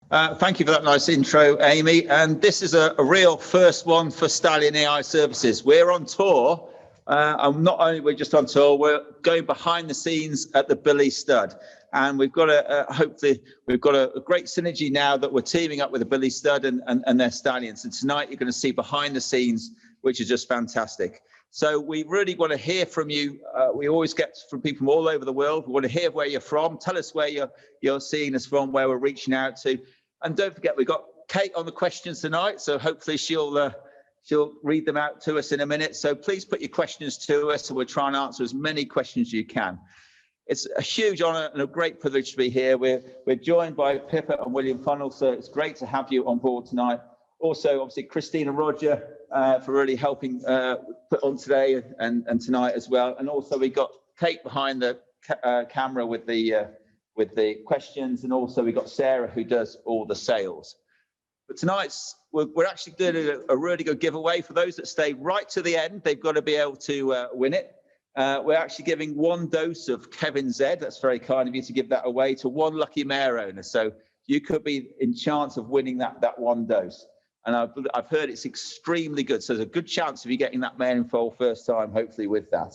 Thank you for that nice intro, Amy. And this is a real first one for Stallion AI Services. We're on tour. And not only we're just on tour, we're going behind the scenes at the Billy Stud. And we've got hopefully we've got a great synergy now that we're teaming up with the Billy Stud and their stallions. And tonight you're going to see behind the scenes, which is just fantastic. So we really want to hear from you. We always get from people from all over the world. We want to hear where you're from. Tell us where you're seeing us from, where we're reaching out to. And don't forget, we've got Kate on the questions tonight. So hopefully she'll read them out to us in a minute. So please put your questions to us and we'll try and answer as many questions as you can. It's a huge honor and a great privilege to be here. We're joined by Pippa and William Funnell, so it's great to have you on board tonight. Also, obviously, Christina Roger for really helping put on today and tonight as well. And also we got Kate behind the camera with the questions, and also we got Sarah who does all the sales. But tonight's we're actually doing a really good giveaway for those that stay right to the end. They've got to be able to win it. We're actually giving 1 dose of Kevin Z. That's very kind of you to give that away to 1 lucky mare owner. So you could be in chance of winning that 1 dose. And I've heard it's extremely good. So there's a good chance of you getting that mare in foal first time, hopefully with that.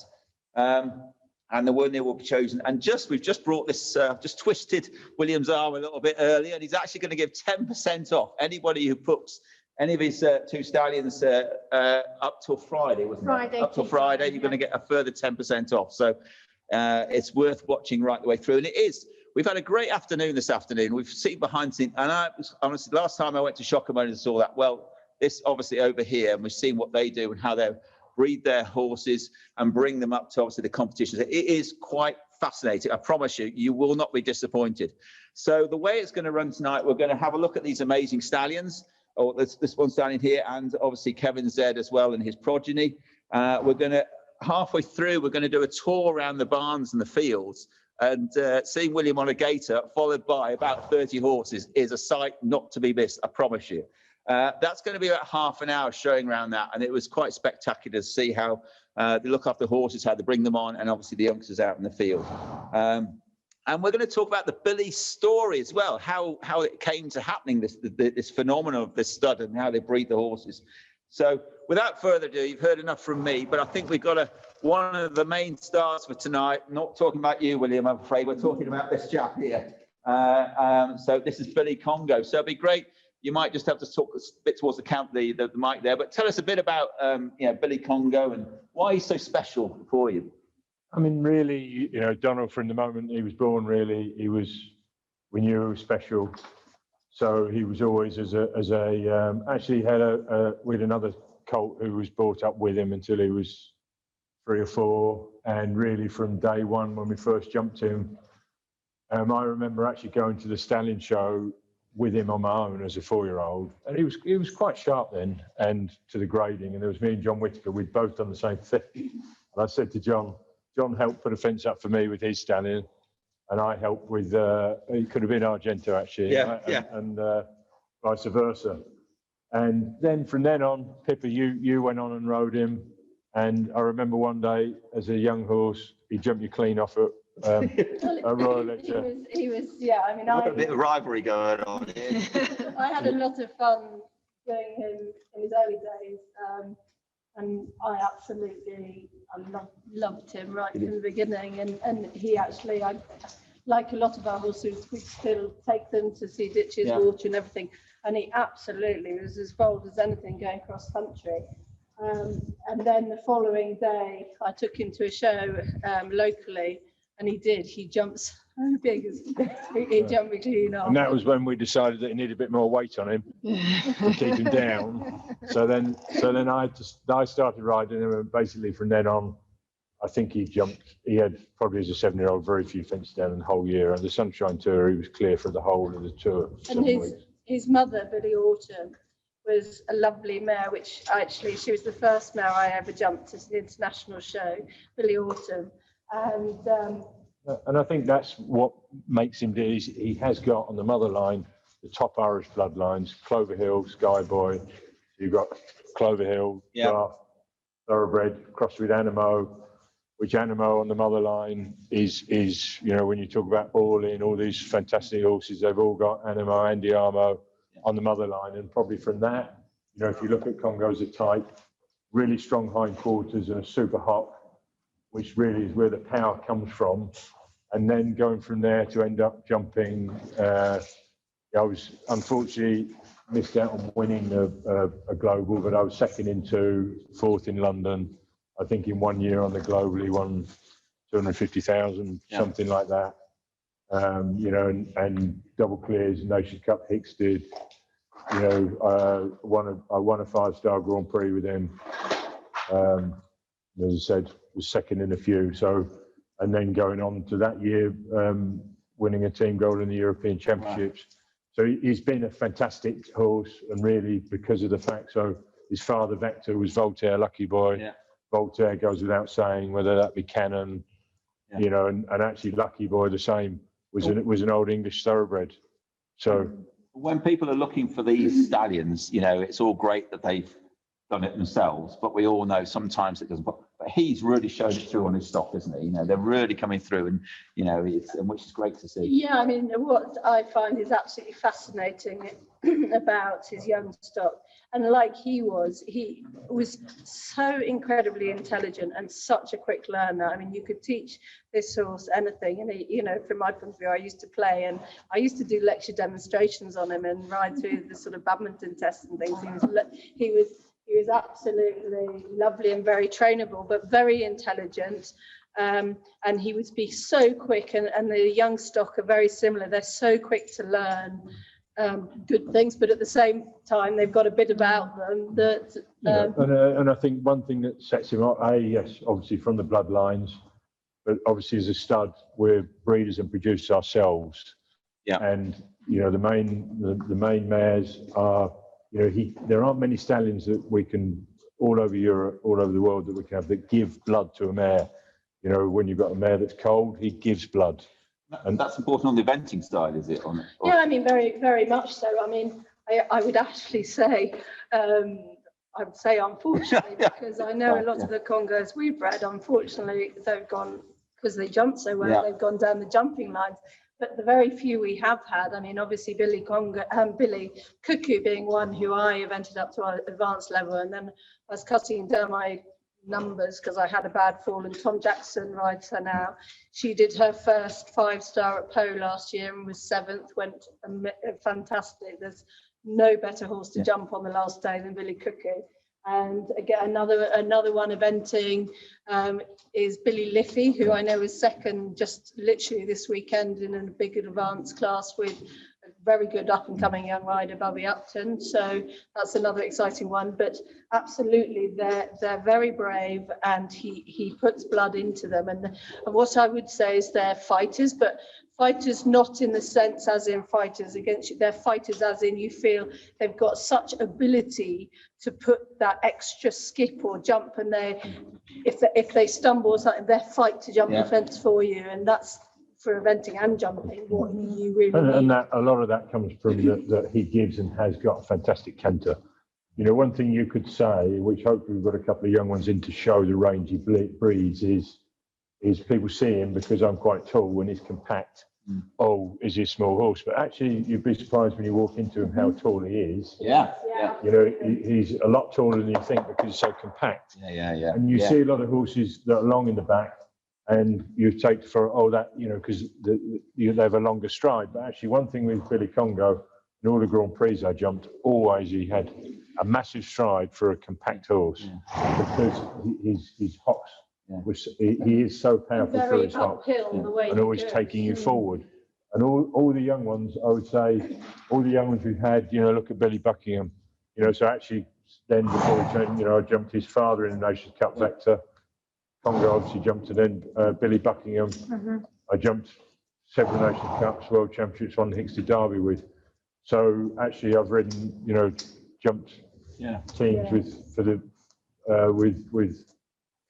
And the winner will be chosen. And we've just brought this, just twisted William's arm a little bit earlier, and he's actually going to give 10% off anybody who puts any of his 2 stallions up till Friday, wasn't it? Up till Friday, you're going to get a further 10% off. So it's worth watching right the way through. And it is. We've had a great afternoon this afternoon. We've seen behind the scenes. And honestly, last time I went to Shockamone and saw that, well, this obviously over here, and we've seen what they do and how they breed their horses and bring them up to obviously the competitions. It is quite fascinating. I promise you, you will not be disappointed. So the way it's going to run tonight, we're going to have a look at these amazing stallions. Oh, this one stallion here, and obviously Kevin Z as well and his progeny. We're going to, halfway through, we're going to do a tour around the barns and the fields. And seeing William on a gator, followed by about 30 horses, is a sight not to be missed, I promise you. That's going to be about half an hour showing around that, and it was quite spectacular to see how they look after the horses, how they bring them on, and obviously the youngsters out in the field. And we're going to talk about the Billy story as well, how it came to happening, this phenomenon of this stud and how they breed the horses. So without further ado, you've heard enough from me, but I think we've got one of the main stars for tonight. Not talking about you, William, I'm afraid. We're talking about this chap here. So this is Billy Congo. So it'd be great. You might just have to talk a bit towards the mic there, but tell us a bit about Billy Congo and why he's so special for you. I mean, really, Donald, from the moment he was born, really, we knew he was special. So he was always actually we had another colt who was brought up with him until he was 3 or 4. And really from day one, when we first jumped him, I remember actually going to the Stallion show with him on my own as a 4-year-old. And he was quite sharp then, and to the grading. And there was me and John Whittaker, we'd both done the same thing. And I said to John helped put a fence up for me with his stallion, and I helped with, it could have been Argento actually, and vice versa. And then from then on, Pippa, you went on and rode him. And I remember one day, as a young horse, he jumped you clean off at Royal Lecture. He was, yeah, I mean, a bit of rivalry going on here. I had a lot of fun doing him in his early days. And I absolutely loved him right from the beginning. And he actually, like a lot of our horses, we still take them to see ditches, water and everything. And he absolutely was as bold as anything going cross country. And then the following day, I took him to a show locally, and he jumps so big, he jumped me clean off. And that was when we decided that he needed a bit more weight on him to keep him down. So then I started riding him, and basically from then on, I think he had probably as a 7-year-old very few fences down in the whole year. And the Sunshine Tour, he was clear for the whole of the tour. And his mother, Billy Autumn, was a lovely mare, which actually, she was the first mare I ever jumped at an international show, Billy Autumn. And I think that's what makes him do. He has got on the mother line the top Irish bloodlines: Clover Hill, Sky Boy. You've got Clover Hill, Draft, Thoroughbred, crossed with Animo, which Animo on the mother line is, you know, when you talk about all these fantastic horses, they've all got Animo and Diamo on the mother line. And probably from that, you know, if you look at Congo as a type, really strong hindquarters and a super hop, which really is where the power comes from. And then going from there to end up jumping, I was unfortunately missed out on winning a global, but I was second in two, fourth in London. I think in 1 year on the global, he won 250,000, something like that. You know, and double clears, Nations Cup Hicks did. You know, I won a 5-star Grand Prix with him. As I said, was second in a few. So, and then going on to that year, winning a team gold in the European Championships. Wow. So he's been a fantastic horse, and really because of the fact, so his father Vector was Voltaire, Lucky Boy. Yeah. Voltaire goes without saying, whether that be Cannon, you know, and actually Lucky Boy the same was an old English thoroughbred. So when people are looking for these stallions, you know, it's all great that they've done it themselves, but we all know sometimes it doesn't. But he's really shown it through on his stock, isn't he? You know, they're really coming through, and you know, and which is great to see. Yeah, I mean, what I find is absolutely fascinating about his young stock, and like he was so incredibly intelligent and such a quick learner. I mean, you could teach this horse anything, and he, you know, from my point of view, I used to play and I used to do lecture demonstrations on him and ride through the sort of badminton tests and things. He was absolutely lovely and very trainable, but very intelligent. And he would be so quick, and the young stock are very similar. They're so quick to learn good things, but at the same time, they've got a bit about them that. And I think one thing that sets him up, yes, obviously from the bloodlines, but obviously as a stud, we're breeders and producers ourselves. Yeah. And you know, the main mares are. You know, there aren't many stallions that we can, all over Europe, all over the world, that we can have that give blood to a mare. You know, when you've got a mare that's cold, he gives blood. And that's important on the eventing side, is it? Yeah, I mean, very, very much so. I mean, I would actually say, I would say unfortunately, because I know a lot of the Congos we've bred, unfortunately, they've gone, because they jump so well, they've gone down the jumping lines. But the very few we have had, I mean, obviously Billy Cuckoo being one who I evented up to our advanced level, and then I was cutting down my numbers because I had a bad fall, and Tom Jackson rides her now. She did her first 5-star at Pau last year and was 7th, went fantastic. There's no better horse to jump on the last day than Billy Cuckoo. And again, another one eventing is Billy Liffey, who I know is second just literally this weekend in a big advanced class with a very good up and coming young rider, Bobby Upton. So that's another exciting one. But absolutely, they're very brave, and he puts blood into them. And what I would say is they're fighters, but fighters not in the sense as in fighters against you. They're fighters as in you feel they've got such ability to put that extra skip or jump, and if they stumble or something, they fight to jump the fence for you, and that's for eventing and jumping what you really need. And that a lot of that comes from that he gives and has got a fantastic canter. You know, one thing you could say, which hopefully we've got a couple of young ones in to show the range he breeds, is people see him because I'm quite tall when he's compact. Oh, is he a small horse? But actually, you'd be surprised when you walk into him how tall he is. Yeah. You know, he's a lot taller than you think because he's so compact. Yeah. And you see a lot of horses that are long in the back, and you take for that, you know, because they have a longer stride. But actually, one thing with Billy Congo, in all the Grand Prix I jumped, always he had a massive stride for a compact horse because his hops. He is so powerful through his hops and always taking you forward. And all the young ones, I would say, all the young ones we've had, you know, look at Billy Buckingham, you know, so actually then before he changed, you know, I jumped his father in the Nations Cup Vector. Congo obviously jumped to then Billy Buckingham. I jumped several Nations Cups, World Championships, won the Hickstead Derby with. So actually I've ridden, you know, jumped teams with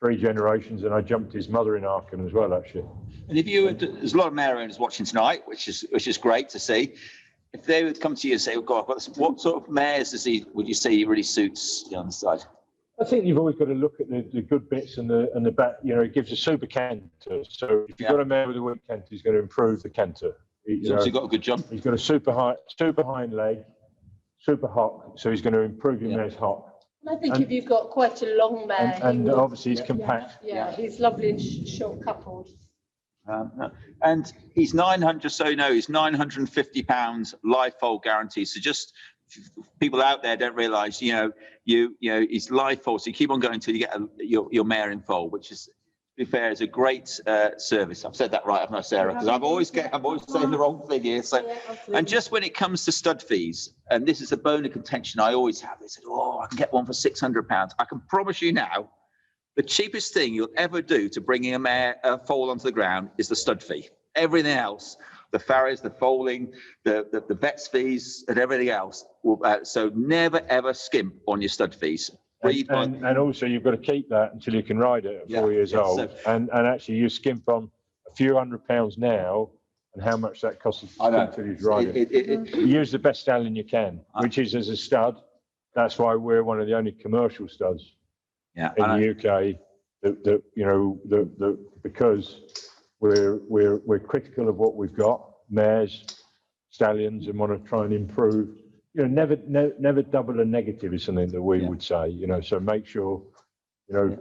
3 generations, and I jumped his mother in Aachen as well, actually. And if you there's a lot of mare owners watching tonight, which is great to see. If they would come to you and say, "Oh God, what sort of mares would you say he really suits on the side?" I think you've always got to look at the good bits and the back. You know, it gives a super canter. So if you've got a mare with a weak canter, he's going to improve the canter. He's obviously got a good jump. He's got a super hind leg, super hock. So he's going to improve your mare's hock. And I think if you've got quite a long mare, and obviously he's compact. Yeah, he's lovely and short coupled. And he's 900. So you know, he's 950 pounds live foal guarantee. So just people out there don't realise, you know, it's live foal. So you keep on going until you get your mare in foal, which is, to be fair, is a great service. I've said that right, haven't I, Sarah? Because I'm always saying the wrong thing here. So, and just when it comes to stud fees, and this is a bone of contention I always have. They said, "Oh, I can get one for £600." I can promise you now, the cheapest thing you'll ever do to bringing a foal onto the ground is the stud fee. Everything else, the farriers, the foaling, the vet's fees, and everything else. So never ever skimp on your stud fees. And also you've got to keep that until you can ride it at 4 years old. And actually you skimp on a few £100 now, and how much that costs until you ride it. Use the best stallion you can, which is as a stud. That's why we're one of the only commercial studs in the UK that because we're critical of what we've got, mares, stallions, and want to try and improve. You know, never double a negative is something that we would say. You know, so make sure, you know.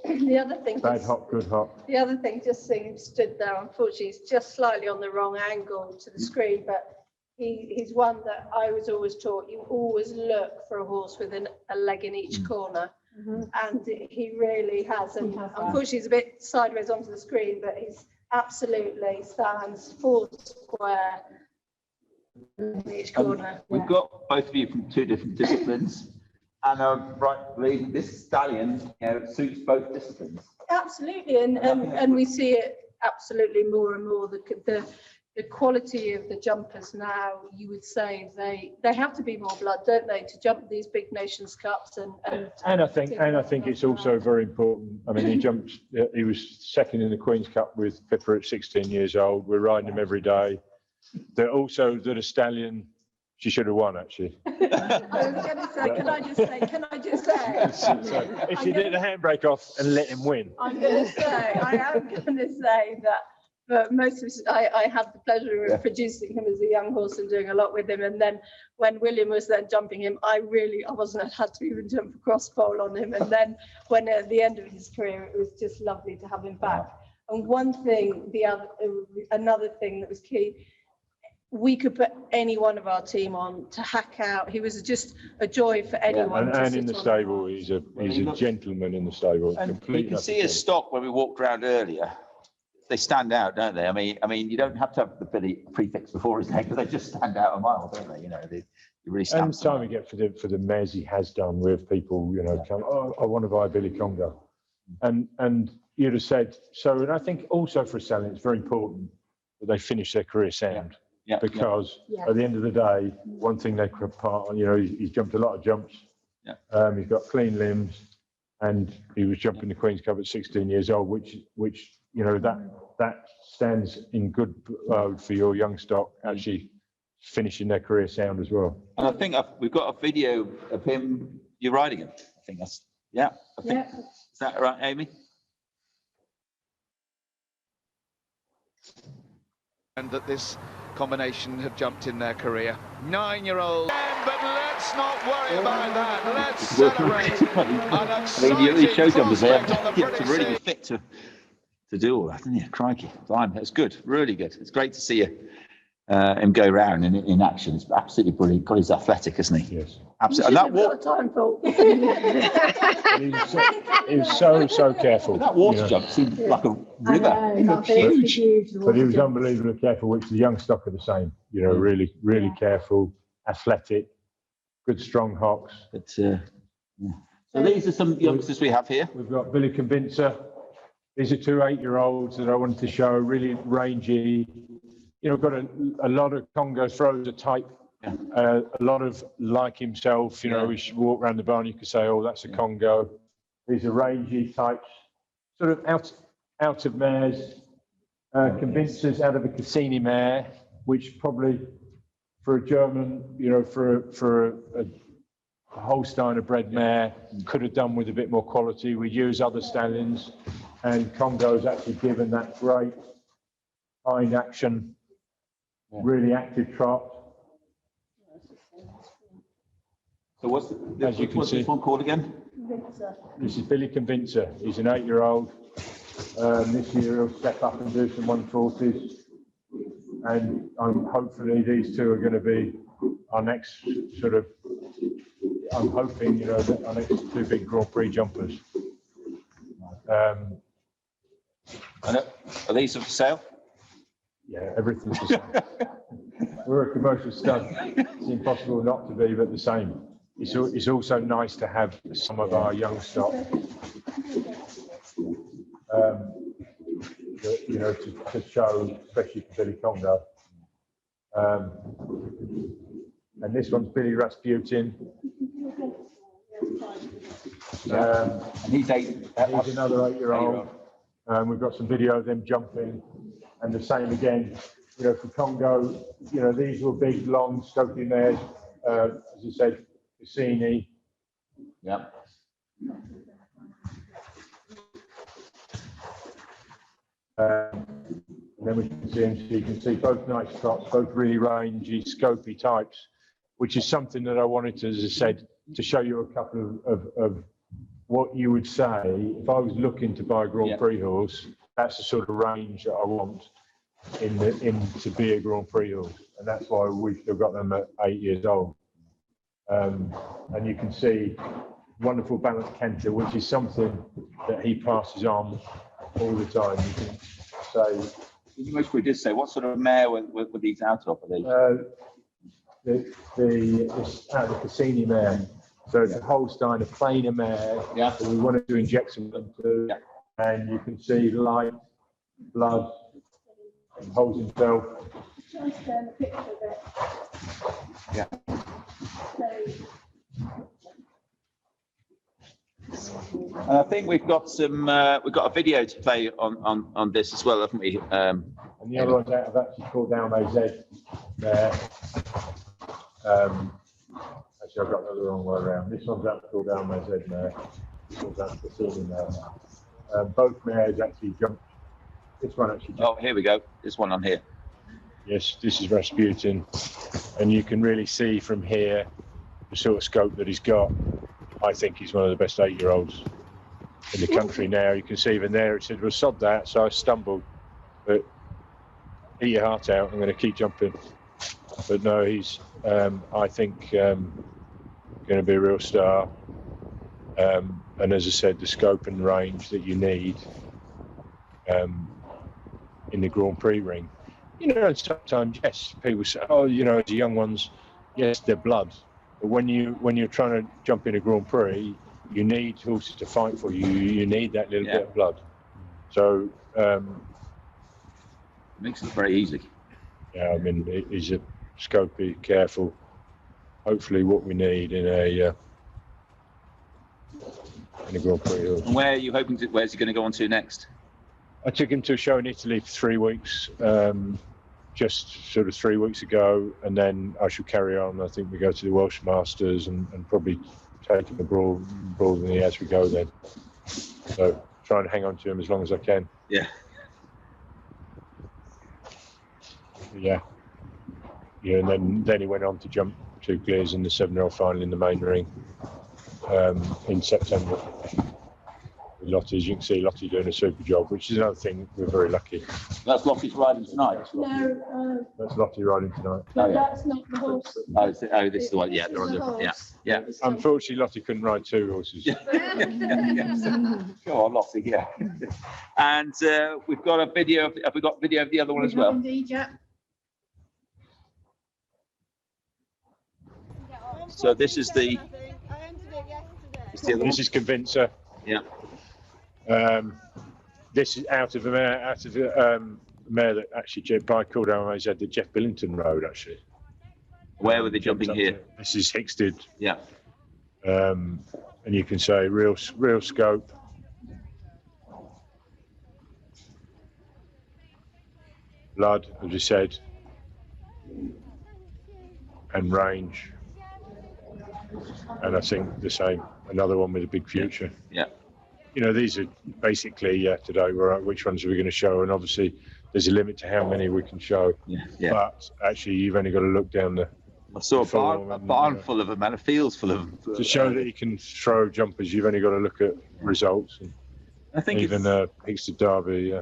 The other thing, bad hop, good hop. The other thing, just seeing him stood there, unfortunately, he's just slightly on the wrong angle to the screen, but he's one that I was always taught. You always look for a horse with a leg in each corner. And he really has, and unfortunately he's a bit sideways onto the screen, but he's absolutely stands full square in each corner. We've got both of you from two different disciplines, and rightly this stallion suits both disciplines. Absolutely, and we see it absolutely more and more. The quality of the jumpers now, you would say they have to be more blood, don't they, to jump these big Nations Cups and I think it's also very important. I mean, he was second in the Queen's Cup with Pippa at 16 years old. We're riding him every day. That a stallion, she should have won actually. I was going to say, can I just say? So if she did the handbrake off and let him win. I am going to say that. But most of I had the pleasure of producing him as a young horse and doing a lot with him. And then when William was then jumping him, I wasn't had to even jump a cross foal on him. And then when at the end of his career, it was just lovely to have him back. And another thing that was key, we could put any one of our team on to hack out. He was just a joy for anyone. And in the stable, he's a gentleman in the stable. And you can see his stock when we walked around earlier. They stand out, don't they? I mean, you don't have to have the Billy prefix before his name, because they just stand out a mile, don't they? You know, they really stand. And the time we get for the mares he has done with people, come, I want to buy Billy Congo, and you'd have said so. And I think also for a stallion, it's very important that they finish their career sound, because at the end of the day, one thing they could part on, he's jumped a lot of jumps. He's got clean limbs, and he was jumping the Queen's Cup at 16 years old, which that stands in good for your young stock actually finishing their career sound as well. And I think we've got a video of you riding him. I think that's Is that right, Amy? And that this combination have jumped in their career. 9-year-old. But let's not worry about that. Let's celebrate. The show jumpers there. You have to really be fit to do all that, didn't you? Crikey, that's good, really good. It's great to see him go round in action. It's absolutely brilliant. God, he's athletic, isn't he? Yes, absolutely. And that he was so careful. That water jump seemed like a river. It looked huge. But he was unbelievably careful, which the young stock are the same. Really careful, athletic, good strong hocks. But So these are some youngsters we have here. We've got Billy Convincer. These are 2 8-year-olds that I wanted to show, really rangy. Got a lot of Congo throws a type, a lot of like himself. We should walk around the barn, you could say, oh, that's a Congo. These are rangy types, sort of out of mares, Convincers out of a Cassini mare, which probably for a German, for Holsteiner bred mare, could have done with a bit more quality. We use other stallions, and Congo's actually given that great hind action, really active trot. So what's this one called again? Victor. This is Billy Convincer. He's an 8-year-old. This year he'll step up and do some 140s, and hopefully these two are going to be our next sort of. I'm hoping, you know, that our next two big Grand Prix jumpers. And are these for sale? Yeah, everything's the same. We're a commercial stud. It's impossible not to be, but the same. It's also nice to have some of our young stock, you know, to show, especially for Billy Congo. And this one's Billy Rasputin. And he's He's another 8-year-old. We've got some video of them jumping, and the same again. You know, for Congo, you know, these were big, long, scopy mares. As I said, Cassini. Yeah. And then we can see them. So you can see both nice trots, both really rangy, scopy types, which is something that I wanted to, as I said, to show you a couple of what you would say if I was looking to buy a Grand Prix horse. That's the sort of range that I want to be a Grand Prix horse, and that's why we've still got them at 8 years old. And you can see wonderful balanced canter, which is something that he passes on all the time. You can say. You most did say what sort of mare were these out of? It's out of the Cassini mare. So it's a Holsteiner plainer mare. Yeah. So we wanted to inject some into, and you can see light, blood, and holds himself. Try to turn the picture a bit. Yeah. And I think we've got a video to play on this as well, haven't we? And the other ones out have actually called down OZ there. Actually, I've got the wrong way around. This one's out to call down OZ there. This one's out to Stallion there. Both mares actually jumped. This one actually jumped. Oh, here we go. This one on here. Yes, this is Rasputin. And you can really see from here the sort of scope that he's got. I think he's one of the best 8-year-olds in the country now. You can see even there, it said, well, sod that. So I stumbled, but eat your heart out. I'm going to keep jumping. But no, he's, I think, going to be a real star. And as I said, the scope and range that you need in the Grand Prix ring. You know, sometimes, yes, people say, oh, you know, the young ones, yes, they're blood. But when you're trying to jump in a Grand Prix, you need horses to fight for you. You need that little bit of blood. So makes it very easy. Yeah, I mean, he's a scopy, careful. Hopefully, what we need in a Grand Prix horse. And where are you hoping to? Where's he going to go on to next? I took him to a show in Italy for 3 weeks. Just sort of 3 weeks ago, and then I shall carry on. I think we go to the Welsh Masters and probably take him abroad as we go then. So try and hang on to him as long as I can. Yeah. Yeah. Yeah, and then he went on to jump 2 clears in the 7-year-old final in the main ring in September. Lottie, as you can see, Lottie doing a super job, which is another thing. We're very lucky. That's Lottie's riding tonight. No, That's Lottie riding tonight. no, that's not the horse. Oh, this is the one. Yeah, they're on the. Yeah. Unfortunately, Lottie couldn't ride 2 horses. Go on, Lottie. Yeah. And we've got a video. Have we got video of the other one as well? Indeed, yeah. So this is the. This is Convincer. Yeah. This is out of a mare that actually by called down OZ that Jeff Billington rode actually. Where were they jumping here? This is Hicksted. Yeah. And you can say real scope. Blood, as you said, and range. And I think the same, another one with a big future. Yeah. You know, these are basically today. Which ones are we going to show? And obviously, there's a limit to how many we can show. Yeah. But actually, you've only got to look down the. I saw a form barn and, full of them and a fields full of them. To show that you can throw jumpers, you've only got to look at results. And I think even Higsted Derby.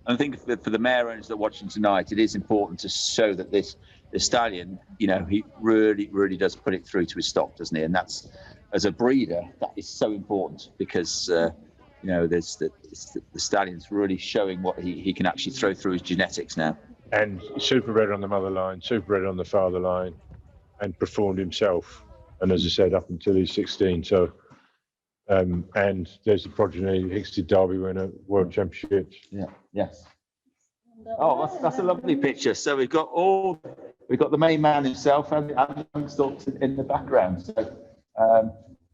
I think for the mare owners that are watching tonight, it is important to show that the stallion, you know, he really does put it through to his stock, doesn't he? And that's, as a breeder, that is so important because, you know, the stallion's really showing what he can actually throw through his genetics now. And super bred on the mother line, super bred on the father line, and performed himself. And as I said, up until he's 16. So, and there's the progeny, Higsted Derby winner, World Championships. Yeah. Yes. Oh, that's a lovely picture. So we've got the main man himself and the stalks in the background. So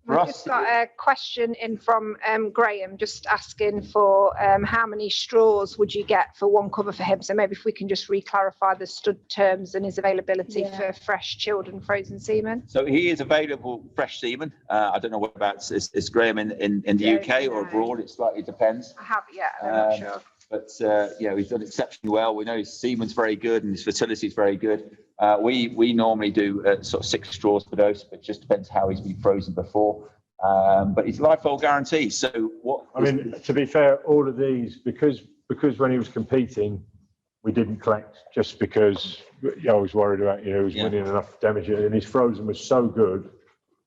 I've just got a question in from Graham, just asking for how many straws would you get for one cover for him? So maybe if we can just re-clarify the stud terms and his availability for fresh, chilled and frozen semen. So he is available fresh semen. I don't know what about is Graham in the UK or abroad. It slightly depends. I have, I'm not sure. But you know, he's done exceptionally well. We know his semen's very good and his fertility is very good. We normally do sort of 6 straws per dose, but it just depends how he's been frozen before. But it's lifestyle guarantee. So what? I mean, to be fair, all of these because when he was competing, we didn't collect just because I was worried about he was winning enough damage, and his frozen was so good.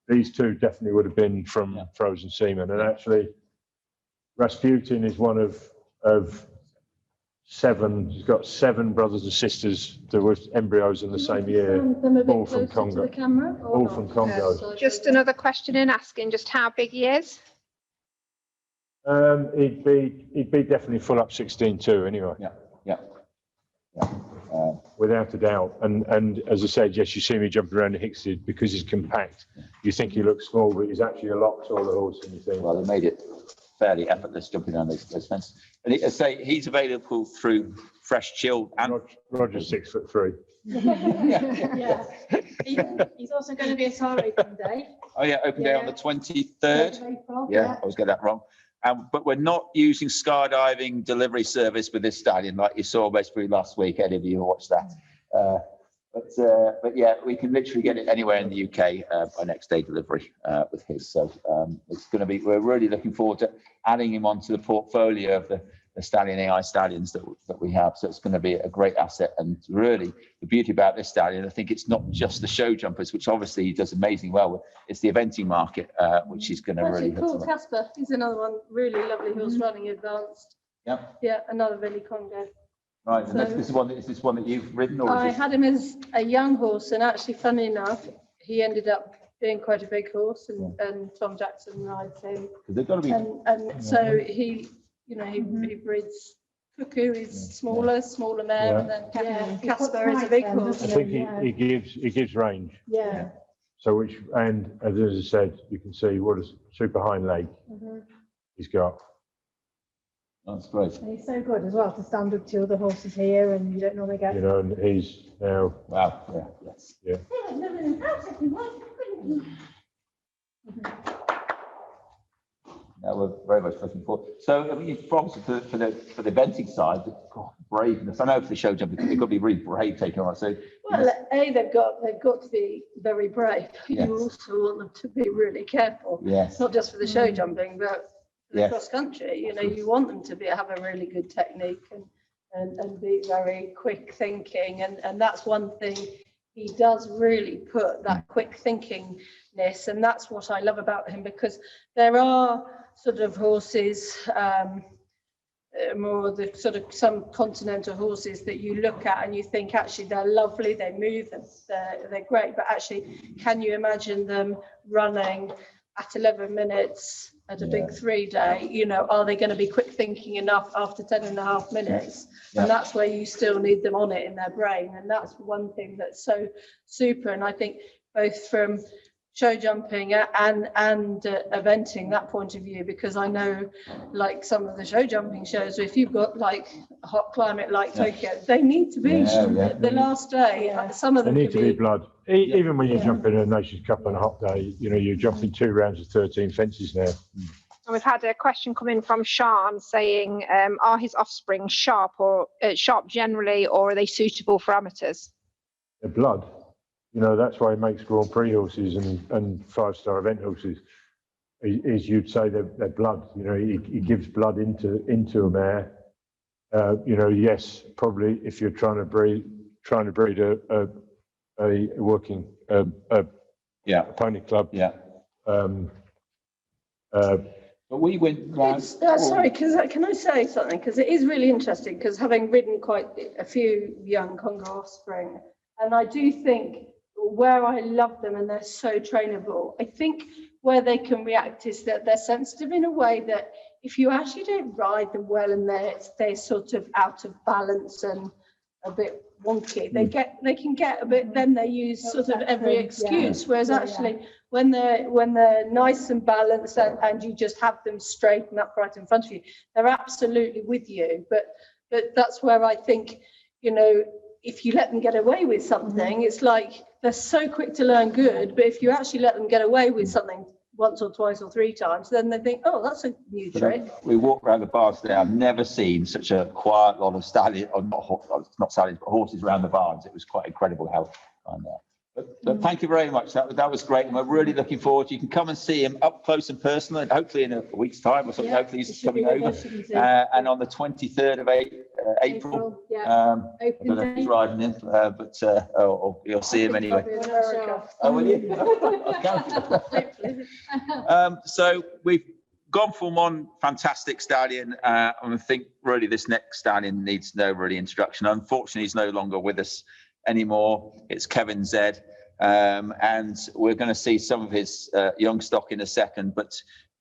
These 2 definitely would have been from frozen semen, and actually, Rasputin is one of 7. He's got 7 brothers and sisters that were embryos in the same year, all from Congo. All from Congo. Just another question in asking just how big he is. He'd be definitely full up 16.2 anyway. Yeah. Without a doubt. And as I said, yes, you see me jumping around the Higsted because he's compact. You think he looks small, but he's actually a lot taller horse than you think. Well, he made it fairly effortless jumping down those fences. And he's available through fresh, chilled and Roger's 6'3". Yeah. He's also going to be a star open day. Oh yeah, open day on the 23rd. Yeah, I was getting that wrong. But we're not using skydiving delivery service with this stallion like you saw basically last week. Any of you watched that? But yeah, we can literally get it anywhere in the UK by next day delivery with his. So it's going to be. We're really looking forward to adding him onto the portfolio of the Stallion AI stallions that we have. So it's going to be a great asset. And really, the beauty about this stallion, I think it's not just the show jumpers, which obviously he does amazingly well with. It's the eventing market, which is going to really. Cool. Casper, he's another one. Really lovely horse running advanced. Yeah. Yeah, another really Congo. Right, so, is this one that you've ridden? Or I had him as a young horse, and actually, funny enough, he ended up being quite a big horse, and Tom Jackson rides him. They've got to be. And so he breeds Cuckoo is smaller mare, and then Casper is a big horse. I think he gives range. Yeah. So and as I said, you can see what a super hind leg he's got. That's great. And he's so good as well to stand up to other horses here, and you don't normally get. You know, and he's now. Wow. Yeah. Yes. Yeah. Now we're very much looking forward. So I mean, you've promised for the eventing side, braveness. I know for the show jumping, they've got to be really brave taking on. So well, they've got to be very brave. Yes. You also want them to be really careful. Yes. Not just for the show jumping, but the cross country. You know, you want them to have a really good technique and be very quick thinking, and that's one thing he does really put, that quick thinkingness, and that's what I love about him, because there are sort of horses, more the sort of some continental horses that you look at and you think actually they're lovely, they move, they're great, but actually can you imagine them running at 11 minutes at a big 3 day? You know, are they going to be quick thinking enough after 10.5 minutes? And that's where you still need them on it in their brain, and that's one thing that's so super. And I think both from show jumping and eventing, that point of view, because I know like some of the show jumping shows, if you've got like a hot climate like Tokyo, they need to be the last day. Some of them need to be blood. Even when you Yeah. jump in a Nations Cup on a hot day, you know, you're jumping 2 rounds of 13 fences now. And we've had a question come in from Sean saying, are his offspring sharp generally, or are they suitable for amateurs? They're blood. You know, that's why he makes Grand Prix horses and 5-star event horses. Is you'd say they're blood. You know, he gives blood into a mare. You know, yes, probably if you're trying to breed a working pony club. Yeah. But we went round. Sorry, can I say something? Because it is really interesting, because having ridden quite a few young Congo offspring, and I do think where I love them and they're so trainable, I think where they can react is that they're sensitive in a way that if you actually don't ride them well and they're sort of out of balance and a bit wonky, they can get a bit, then they use sort of every excuse. Whereas actually when they're nice and balanced and you just have them straight and upright in front of you, they're absolutely with you. But that's where I think, you know, if you let them get away with something, it's like they're so quick to learn good, but if you actually let them get away with something once or twice or 3 times, then they think, oh, that's a new trick. We walk around the barns today. I've never seen such a quiet lot of stallion, or not stallions, but horses around the barns. It was quite incredible how kind that. But thank you very much. That was great, and we're really looking forward. You can come and see him up close and personal, and hopefully in a week's time or something. Hopefully he's coming over. And on the 23rd of April. I don't know if he's riding in, but you'll see him anyway. Oh, will you? So we've gone from one fantastic stallion, and I think really this next stallion needs no really introduction. Unfortunately, he's no longer with us anymore. It's Kevin Z, and we're going to see some of his young stock in a second, but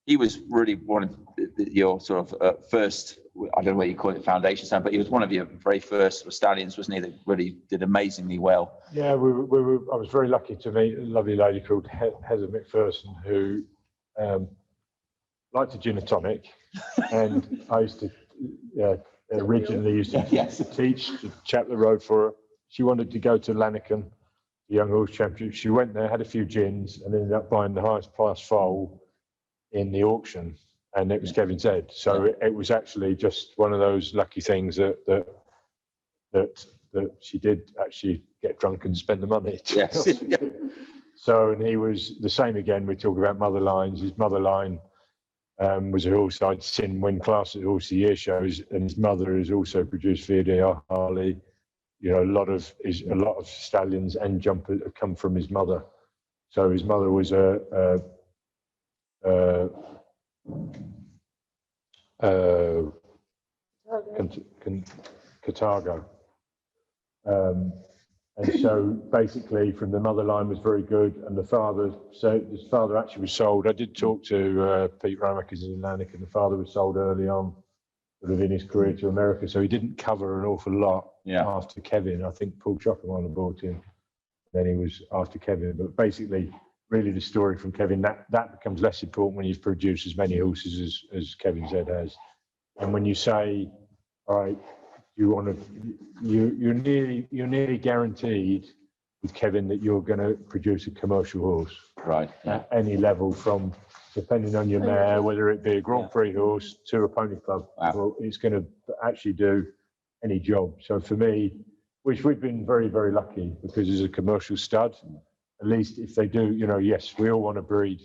he was really one of your sort of first, I don't know what you call it, foundation stallion, but he was one of your very first stallions, wasn't he, that really did amazingly well. Yeah, I was very lucky to meet a lovely lady called Heather McPherson, who liked a gin and tonic, and I used to originally used to teach, to chap the road for her. She wanted to go to Lanniken, the Young Horse Championship. She went there, had a few gins, and ended up buying the highest class foal in the auction, and it was Kevin Z. So it was actually just one of those lucky things that she did actually get drunk and spend the money. Yes. So, and he was the same again. We talk about mother lines. His mother line was a horse I'd seen win Class at Horse of the Year shows, and his mother has also produced VD Harley. You know, a lot of stallions and jumpers have come from his mother. So his mother was Carthago. And so basically from the mother line was very good, and the father, so his father actually was sold. I did talk to Pete Romack, who's in Atlantic, and the father was sold early on, sort of in his career, to America. So he didn't cover an awful lot after Kevin. I think Paul Chopham might have bought him. Then he was after Kevin. But basically, really the story from Kevin, that becomes less important when you've produced as many horses as Kevin Z has. And when you say, all right, you're nearly guaranteed with Kevin that you're going to produce a commercial horse, right? At any level, from depending on your mare, whether it be a Grand Prix horse to a pony club. Wow. Well, it's going to actually do any job. So for me, which we've been very, very lucky, because as a commercial stud, at least if they do, you know, yes, we all want to breed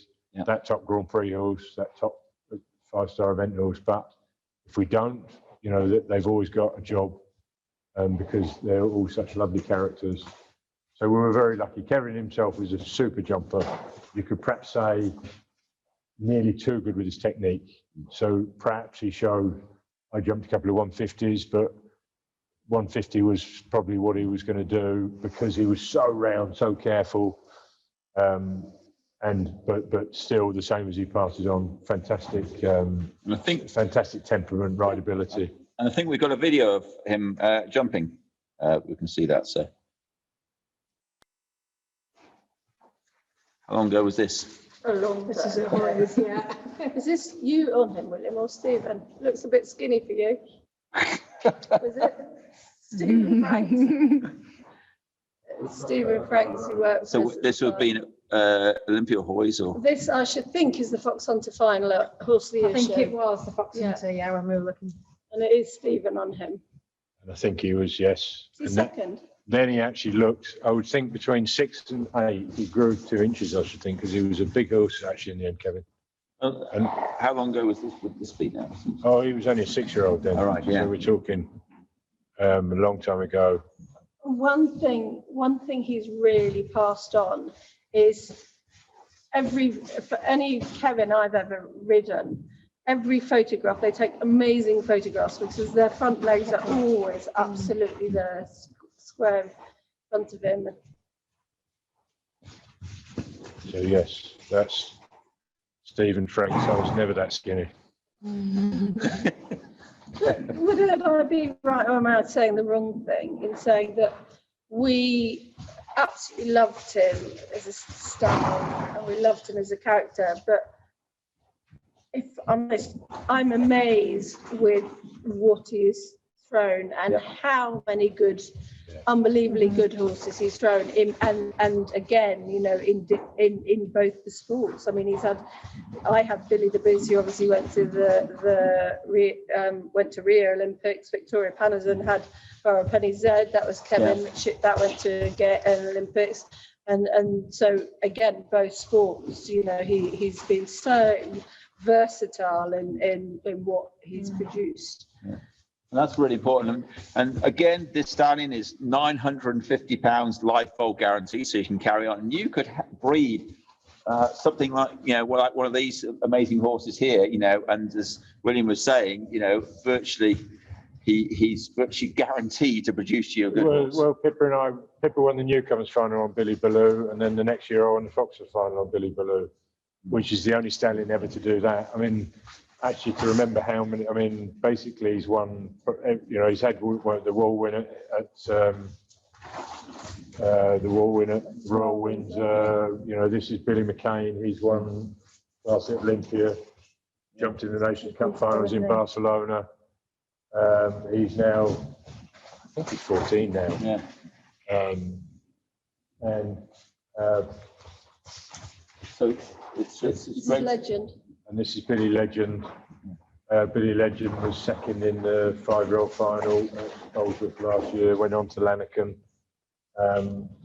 that top Grand Prix horse, that top 5-star event horse, but if we don't, you know, that they've always got a job, because they're all such lovely characters. So we were very lucky. Kevin himself was a super jumper. You could perhaps say nearly too good with his technique. So perhaps he showed, I jumped a couple of 150s, but 150 was probably what he was going to do, because he was so round, so careful, but still the same as he passes on. Fantastic, and I think fantastic temperament, rideability. And I think we've got a video of him jumping. We can see that. So How long ago was this? A long This is time. at Hoyes, yeah. Is this you on him, William, or Stephen? Looks a bit skinny for you. Was it Stephen Franks? Stephen Franks, who works. So this would have been Olympia Hoyes, or? This, I should think, is the Fox Hunter final at Horse of the Year I think show. it was the Fox Yeah. Hunter, yeah, when we were looking. And it is Stephen on him. And I think he was, yes. Is he And second? then he actually looked, I would think between 6 and 8, he grew 2 inches, I should think, because he was a big horse actually in the end, Kevin. And how long ago was this? Would this be now? Oh, he was only a 6-year-old then. All right, yeah. So we're talking a long time ago. One thing he's really passed on is for any Kevin I've ever ridden, every photograph, they take amazing photographs because their front legs are always absolutely there, square in front of him. So yes, that's Stephen Franks. I was never that skinny. Would I be right, or am I saying the wrong thing in saying that we absolutely loved him as a style and we loved him as a character, but if I'm honest, I'm amazed with what he's thrown and how many good, unbelievably good horses he's thrown in, and again, you know, in both the sports. I mean, I had Billy the Biz, who obviously went to went to Rio Olympics. Victoria Panazan had Borough Penny Z, that was Kevin, that went to get an Olympics. And so again, both sports, you know, he's been so versatile in what he's produced. Yeah. And that's really important. And again, this stallion is £950 life foal guarantee, so you can carry on. And you could breed something like, you know, like one of these amazing horses here, you know, and as William was saying, you know, virtually he's virtually guaranteed to produce you a good horse. Well, Pippa won the newcomers final on Billy Ballou, and then the next year I won the Foxer final on Billy Ballou, which is the only stallion ever to do that. I mean, actually, to remember how many, I mean, basically he's won, you know, he's had the Wall winner at Royal Windsor, you know, this is Billy McCain, he's won last at Olympia, jumped in the Nations Cup finals in Barcelona. He's now, I think he's 14 now. Yeah. So it's a legend. And this is Billy Legend. Billy Legend was second in the 5-year-old final at Goldsworth last year, went on to Lanarkon.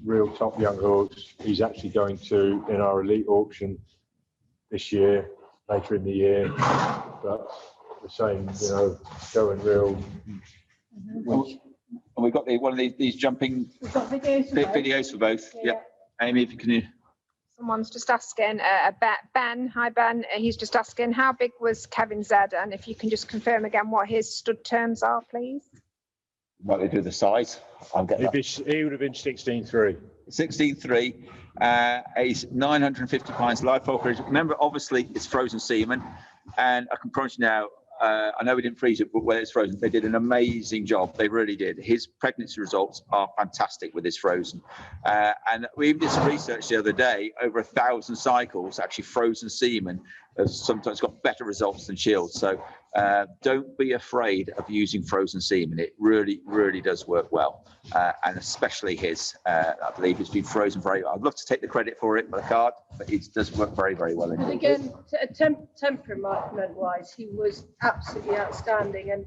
Real top young horse. He's actually going to, in our elite auction this year, later in the year. But the same, you know, going real. And we've got one of these jumping We've got videos for both. Yeah. Amy, if you can. Someone's just asking, Ben, hi Ben, he's just asking how big was Kevin Z, and if you can just confirm again what his stud terms are, please. Might they do the size? I'll get that. He would have been 16.3. 16.3. He's £950 live foal. Remember, obviously, it's frozen semen, and I can promise you now, I know we didn't freeze it, but where it's frozen, they did an amazing job. They really did. His pregnancy results are fantastic with his frozen. And we even did some research the other day, over 1,000 cycles, actually frozen semen has sometimes got better results than chilled. So don't be afraid of using frozen semen. It really, really does work well. And especially his, I believe it's been frozen very well. I'd love to take the credit for it, but I can't. But it does work very, very well. And again, temperament-wise, he was absolutely outstanding. And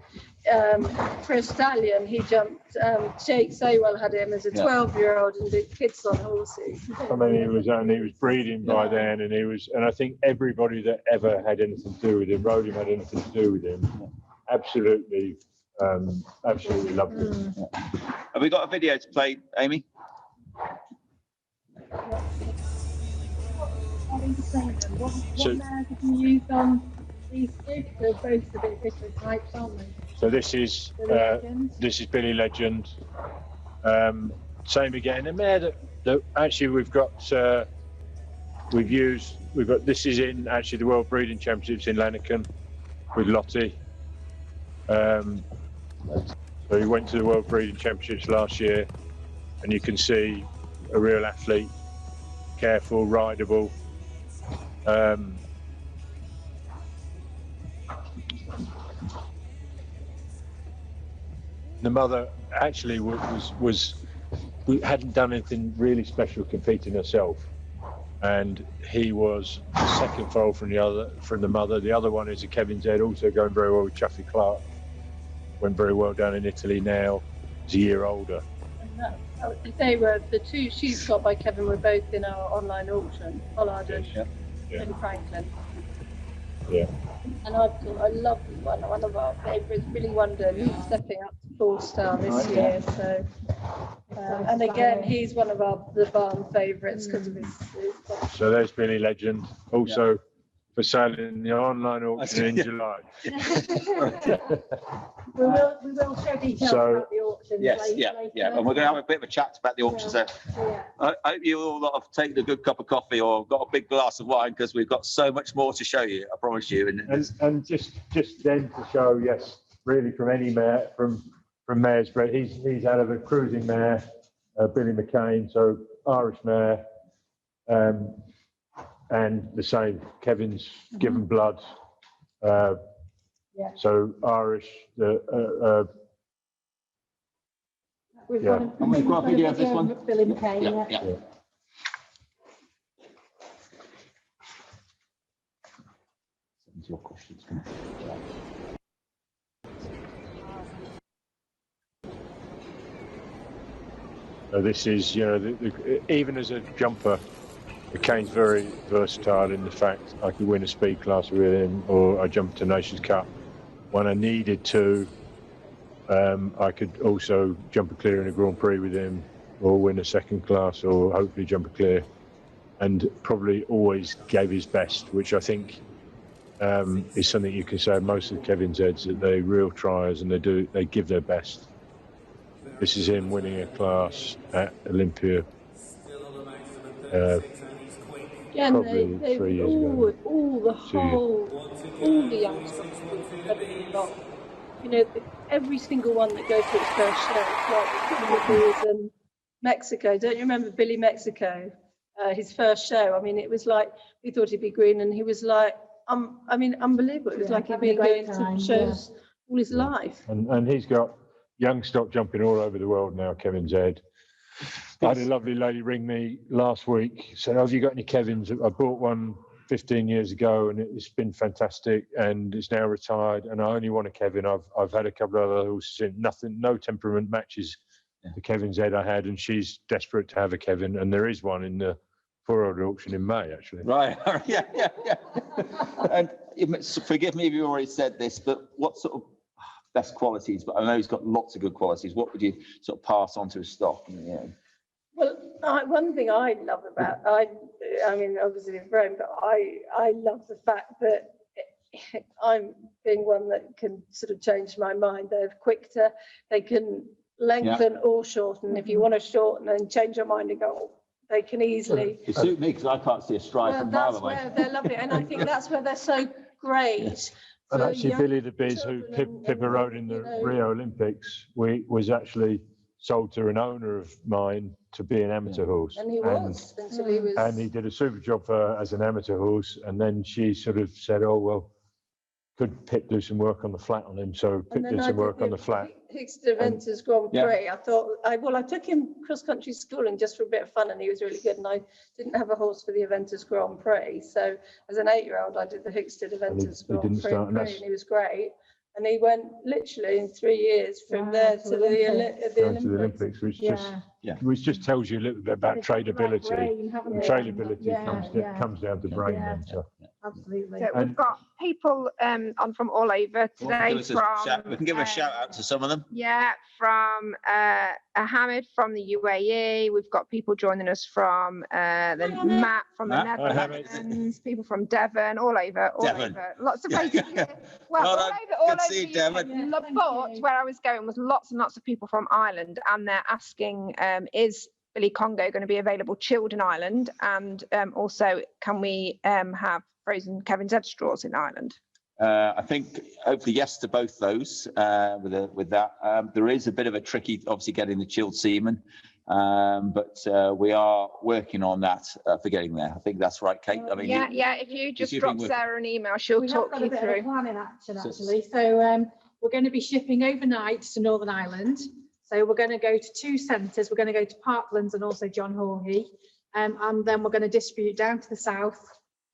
for a stallion, he jumped. Jake Saywell had him as a 12-year-old and did kids on horses. I mean, he was breeding by then, and I think everybody that ever had anything to do with him, rode him, had anything to do with him, absolutely loved him. Have we got a video to play, Amy? What mare did you use on these two? They're both a bit different types, aren't they? So this is Billy Legend. Same again. A mare that actually we've got. This is in actually the World Breeding Championships in Lanarkon with Lottie. So he went to the World Breeding Championships last year, and you can see a real athlete careful, rideable. The mother actually hadn't done anything really special competing herself, and he was the second foal from the mother. The other one is a Kevin Z, also going very well with Chuffy Clark. Went very well down in Italy now. He's a year older. And they were the two she's got by Kevin were both in our online auction, Pollard and Franklin. Yeah. And I love one of our favourites, Billy Wonder, who's stepping up to 4-star this year. So, and again, he's one of the barn favourites because of his. So there's Billy Legend, also for sale in the online auction in July. We will show details about the auctions later. And we're going to have a bit of a chat about the auctions there. I hope you all have taken a good cup of coffee or got a big glass of wine, because we've got so much more to show you, I promise you. And just then to show, yes, really from any mare, from mares bred, he's out of a cruising mare, Billy McCain, so Irish mare, and the same, Kevin's given blood. So Irish, We've got a video of this one. Billy McCain, Yeah. Your questions. So this is, even as a jumper, McCain's very versatile in the fact I could win a speed class with him, or I jumped to Nations Cup when I needed to. I could also jump a clear in a Grand Prix with him, or win a second class, or hopefully jump a clear, and probably always gave his best, which I think is something you can say of most of Kevin Zeds, that they're real triers and they give their best. This is him winning a class at Olympia. Probably 3 years ago. All the youngsters have got, every single one that goes to its first show, like in Mexico. Don't you remember Billy Mexico? His first show. I mean, it was like we thought he'd be green, and he was like, unbelievable. It was like he'd been going to shows all his life. And he's got young stock jumping all over the world now, Kevin Zed. I had a lovely lady ring me last week, said, have you got any Kevins? I bought one 15 years ago and it's been fantastic, and it's now retired, and I only want a Kevin. I've had a couple of other horses, no temperament matches the Kevin Zed I had, and she's desperate to have a Kevin, and there is one in the 4-year-old auction in May, actually. Right, yeah. And forgive me if you already said this, but what sort of best qualities, but I know he's got lots of good qualities, what would you sort of pass on to his stock? Well, one thing I love about, I mean, obviously it's Rome, but I love the fact that I'm being one that can sort of change my mind. They're quick they can lengthen or shorten. If you want to shorten and change your mind and go, they can easily. It suits me because I can't see a stride from a mile away. That's where they're lovely, and I think that's where they're so great. And actually, Billy the Biz, who Pippa rode in the Rio Olympics, was actually sold to an owner of mine to be an amateur horse. And he was until he was. And he did a super job for her as an amateur horse. And then she sort of said, oh, well, could Pip do some work on the flat on him? So Pip did some work on the flat. Hickston Ventures Grand Prix. I thought, I took him cross-country schooling just for a bit of fun, and he was really good. And I didn't have a horse for the Aventus Grand Prix. So as an 8-year-old, I did the Hickston Aventus Grand Prix, and he was great. And he went literally in 3 years from there to the Olympics. Which just tells you a little bit about tradability. Tradability comes down to brain. Then, so. Absolutely. So we've got people on from all over today. We can give a shout out to some of them. Yeah, from Hamid from the UAE. We've got people joining us from Matt from the Netherlands. People from Devon, all over. Lots of places. Well, all over. Devon. But where I was going was lots and lots of people from Ireland, and they're asking, is Billy Congo going to be available chilled in Ireland? And also, can we have frozen Kevin Zed straws in Ireland? I think hopefully yes to both those with that. There is a bit of a tricky, obviously, getting the chilled semen. But we are working on that for getting there. I think that's right, Kate. I mean, yeah. If you just drop Sarah an email, she'll talk you We have got a bit of a through. plan in action, actually. So we're going to be shipping overnight to Northern Ireland. So we're going to go to 2 centres. We're going to go to Parklands and also John Hawley. And then we're going to distribute down to the south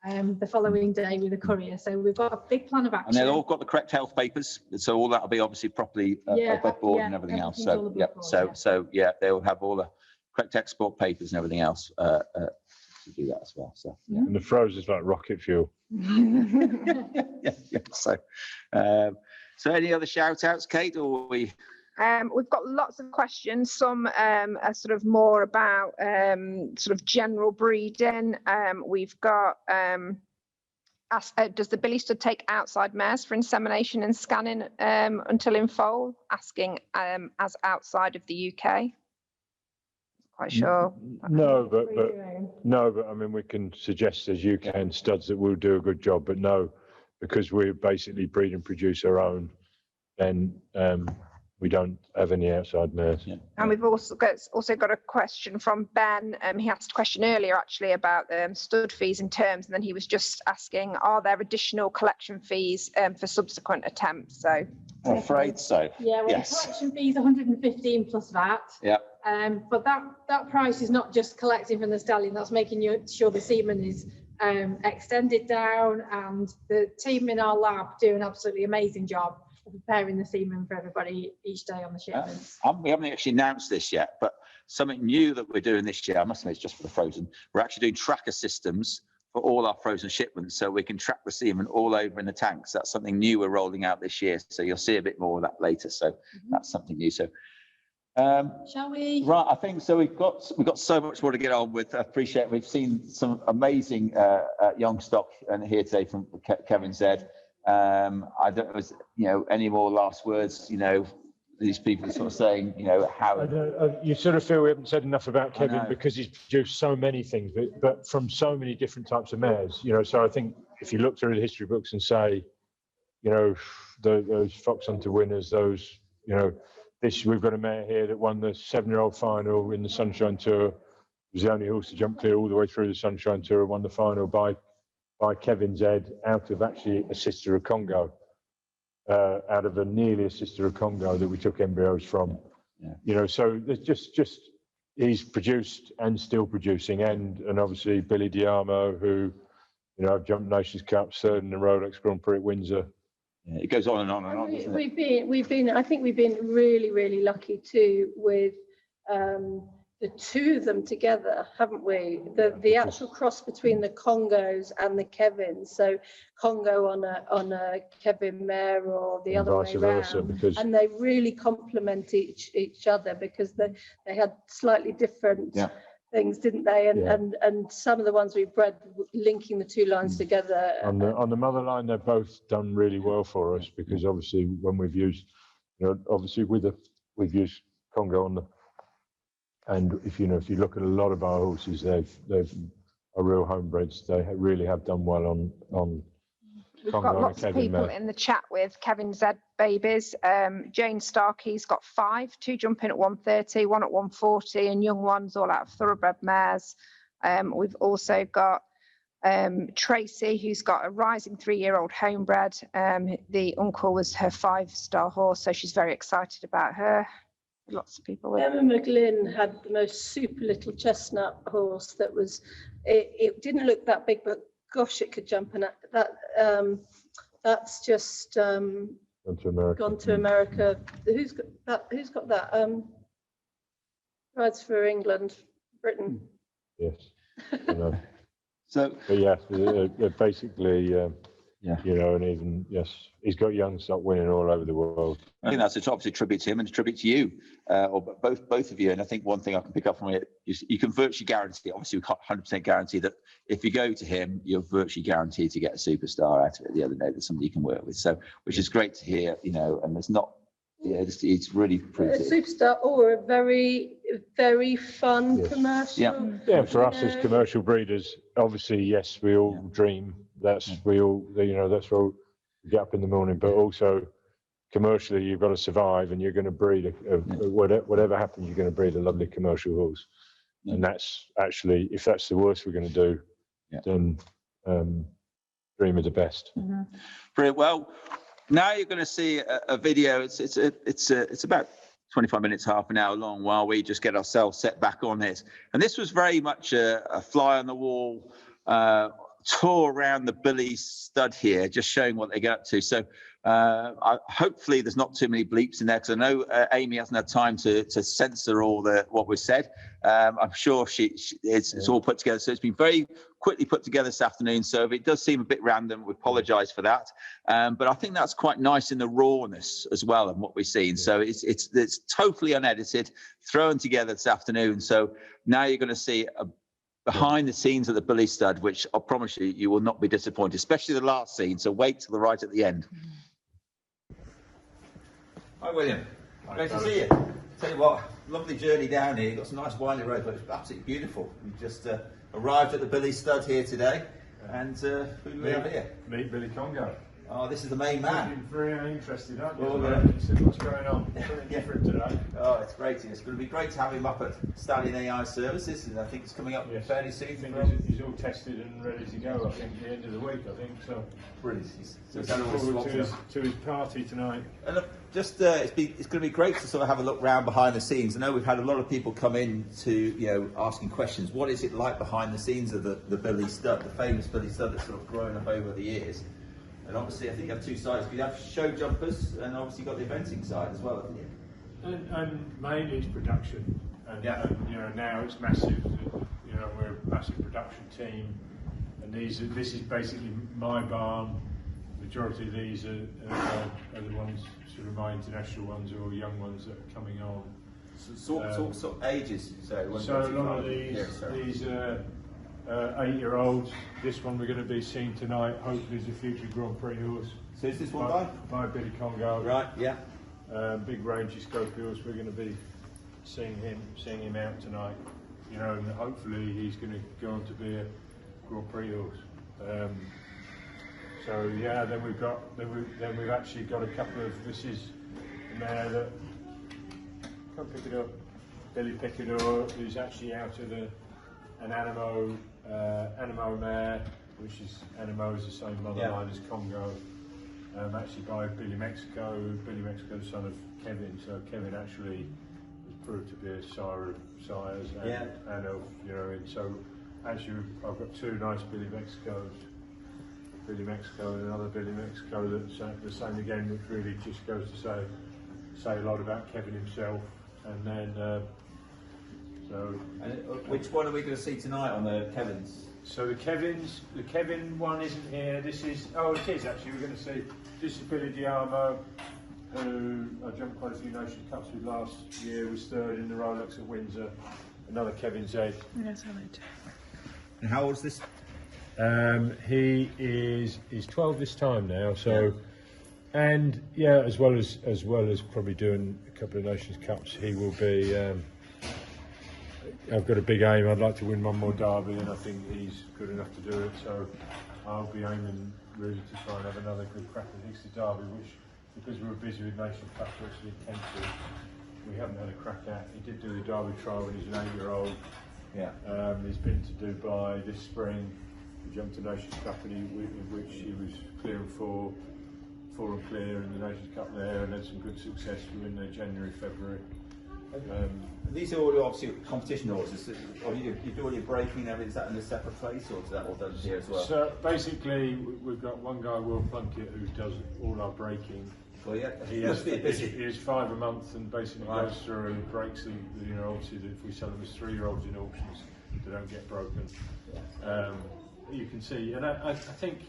the following day with a courier. So we've got a big plan of action. and they've all got the correct health papers, so all that'll be obviously properly above board and everything else. So yeah, they'll have all the correct export papers and everything else to do that as well. So yeah. And the froze is like rocket fuel. yeah. So any other shout outs, Kate, or we? We've got lots of questions. Some are sort of more about sort of general breeding. We've got does the billy stud take outside mares for insemination and scanning until in foal? Asking as outside of the UK. Quite sure. No, but I mean, we can suggest as you can studs that will do a good job, but no, because we basically breed and produce our own, then we don't have any outside mares. Yeah. And we've also got a question from Ben. He asked a question earlier actually about stud fees and terms, and then he was just asking, are there additional collection fees for subsequent attempts? So I'm afraid so. Yeah, well, yes. The collection fee is 115 plus VAT. Yeah. But that price is not just collecting from the stallion. That's making sure the semen is extended down, and the team in our lab do an absolutely amazing job of preparing the semen for everybody each day on the shipments. We haven't actually announced this yet, but something new that we're doing this year, I must admit it's just for the frozen, we're actually doing tracker systems for all our frozen shipments, so we can track the semen all over in the tanks. That's something new we're rolling out this year, so you'll see a bit more of that later. So that's something new. So shall we? Right, I think so. We've got so much more to get on with. I appreciate we've seen some amazing young stock and here today from Kevin Z. I don't know, any more last words, these people sort of saying, how. You sort of feel we haven't said enough about Kevin because he's produced so many things, but from so many different types of mares, so I think if you look through the history books and say, those Fox Hunter winners, those, we've got a mare here that won the 7-year-old final in the Sunshine Tour. It was the only horse to jump clear all the way through the Sunshine Tour and won the final by Kevin Z out of actually a sister of Congo, out of nearly a sister of Congo that we took embryos from. Yeah. So there's just he's produced and still producing, and obviously Billy Diamo, who I've jumped Nations Cup, third in the Rolex Grand Prix at Windsor. Yeah, it goes on and on and on. Doesn't I think we've been really, really lucky too with the two of them together, haven't we? The actual cross between the Congos and the Kevins. So Congo on a Kevin mare or the other way around, and they really complement each other because they had slightly different things, didn't they? And some of the ones we've bred linking the two lines together. On the mother line, they've both done really well for us because obviously when we've used, we've used Congo on the. And if you look at a lot of our horses, they've are real homebreds. They really have done well on. We've Congo got lots of people in the chat with Kevin Z babies. Jane Starkey's got 5, 2 jumping at 130, 1 at 140, and young ones all out of thoroughbred mares. We've also got Tracy, who's got a rising 3-year-old homebred. The uncle was her 5-star horse, so she's very excited about her. Lots of people. Emma McGlynn had the most super little chestnut horse that was. It didn't look that big, but gosh, it could jump. And that's just gone to America. Who's got that? Rides for England, Britain. Yes. So. But yeah, they're basically. And even he's got young stock winning all over the world. I think that's obviously a tribute to him and a tribute to you, or both of you. And I think one thing I can pick up from it is you can virtually guarantee. Obviously, we can't 100% guarantee that if you go to him, you're virtually guaranteed to get a superstar out of it at the other day that somebody you can work with. So, which is great to hear. And there's not. It's really a superstar or a very, very fun commercial. Yeah. For us as commercial breeders, obviously, yes, we all dream. That's we all. That's where we get up in the morning. But also, commercially you've got to survive, and you're going to breed whatever happens, you're going to breed a lovely commercial horse. And that's actually, if that's the worst we're going to do, then dream of the best. Brilliant. Well, now you're going to see a video. It's about 25 minutes, half an hour long, while we just get ourselves set back on this. And this was very much a fly on the wall tour around the Billy stud here, just showing what they get up to. So hopefully there's not too many bleeps in there, because I know Amy hasn't had time to censor all what was said. I'm sure it's all put together. So it's been very quickly put together this afternoon. So if it does seem a bit random, we apologise for that. But I think that's quite nice in the rawness as well and what we've seen. So it's totally unedited, thrown together this afternoon. So now you're going to see behind the scenes of the Billy stud, which I promise you will not be disappointed, especially the last scene. So wait till the right at the end. Hi, William. Great to see you. Tell you what, lovely journey down here. You've got some nice winding roads, but it's absolutely beautiful. We've just arrived at the Billy stud here today. And who do we have here? Meet Billy Congo. Oh, this is the main man. Very interested, aren't you? Well, See what's going on. Something different today. Oh, it's great. It's going to be great to have him up at Stallion AI Services, and I think it's coming up fairly soon. I think he's all tested and ready to go. I think at the end of the week. I think so. Brilliant. So forward to his party tonight. And look, just it's going to be great to sort of have a look round behind the scenes. I know we've had a lot of people come in to asking questions. What is it like behind the scenes of the Billy stud, the famous Billy stud that's sort of grown up over the years? And obviously, I think you have two sides. You have show jumpers, and obviously you've got the eventing side as well, haven't you? And mainly it's production. And now it's massive. We're a massive production team, and this is basically my barn. Majority of these are the ones, sort of my international ones or young ones that are coming on. Sort of ages. So a lot of these 8-year-olds. This one we're going to be seeing tonight. Hopefully, is a future Grand Prix horse. So is this one by Billy Congo? Right. Yeah. Big rangy scope horse. We're going to be seeing him out tonight. And hopefully he's going to go on to be a Grand Prix horse. Then we've actually got a couple of. This is the mare that can't pick it up. Billy Picador, who's actually out of an Animo mare, which is Animo is the same mother line as Congo. Actually by Billy Mexico. Billy Mexico, the son of Kevin. So Kevin actually was proved to be a sire of sires and of and so actually I've got two nice Billy Mexicos. Billy Mexico and another Billy Mexico that's the same again, which really just goes to say a lot about Kevin himself. And then which one are we going to see tonight on the Kevins? So the Kevin one isn't here. This is it is actually. We're going to see this is Billy Diamo, who I jumped quite a few Nations Cups with last year. Was third in the Rolex at Windsor. Another Kevin Z. Yes, I would. And how old is this? He's 12 this time now. So, and as well as probably doing a couple of Nations Cups, he will be. I've got a big aim. I'd like to win one more derby, and I think he's good enough to do it. So I'll be aiming really to try and have another good crack at Hicksley Derby, which, because we were busy with Nations Cup actually in Kent, we haven't had a crack at. He did do the Derby trial when he was an 8-year-old. Yeah. He's been to Dubai this spring. He jumped to Nations Cup, in which he was clear and four and clear in the Nations Cup there, and had some good success in January, February. These are all obviously competition horses. You do all your breaking, is that in a separate place, or is that all done here as well? So basically, we've got one guy, Will Plunkett, who does all our breaking. Well, yeah, he is 5 a month and basically goes through and breaks the, obviously if we sell them as 3-year-olds in auctions, they don't get broken. You can see, and I think,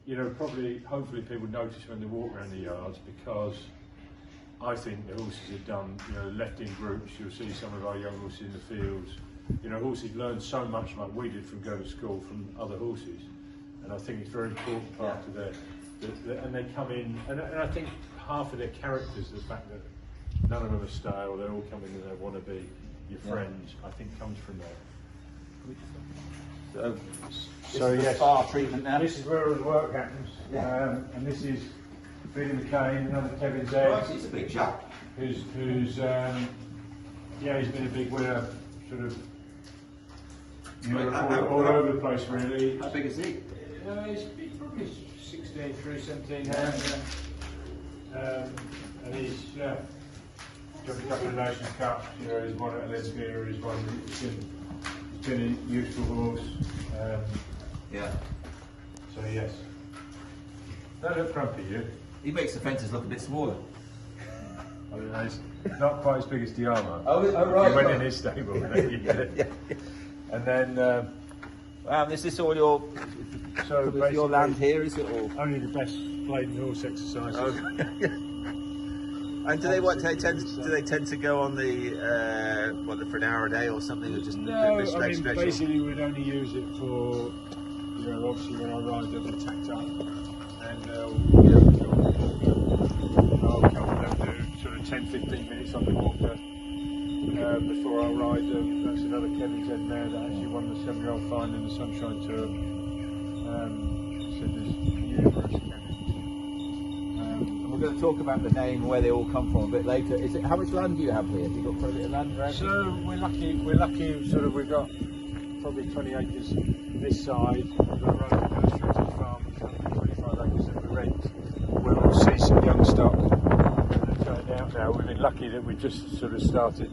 hopefully people notice when they walk around the yards, because I think the horses have done, left in groups. You'll see some of our young horses in the fields. Horses learn so much like we did from going to school from other horses, and I think it's a very important part of their. And they come in, and I think half of their characters, the fact that none of them are stale, they all come in and they want to be your friends, I think comes from there. So yes, spa treatment now. This is where all the work happens, and this is Billy McCain, another Kevin Z. He's a big chap. Who's yeah, he's been a big winner, sort of all over the place really. How big is he? He's probably 16 through 17 hands. And he's jumped a couple of Nations Cups. You know, he's won at Olympia. He's been a useful horse. Yeah. So yes. Don't look grumpy, you. He makes the fences look a bit smaller. I mean, he's not quite as big as Diarma. Oh, right. He went in his stable. Yeah. And then. Is this all your your land here? Is it all? Only the best played horse exercises. Okay. And do they tend to go on the for an hour a day or something, or just No, the I mean stretch? basically we'd only use it for, you know, obviously when I ride them and tacked up, and I'll come and do sort of 10-15 minutes on the walker before I ride them. That's another Kevin Z mare that actually won the 7-year-old final in the Sunshine Tour. So there's numerous We're going to talk about the name and where they all come from a bit later. How much land do you have here? Have you got quite a bit of land around? So we're lucky sort of we've got probably 20 acres this side. We've got a rather illustrated farm, which is 25 acres that we rent. Where we'll see some young stock that's going out now. We've been lucky that we've just sort of started.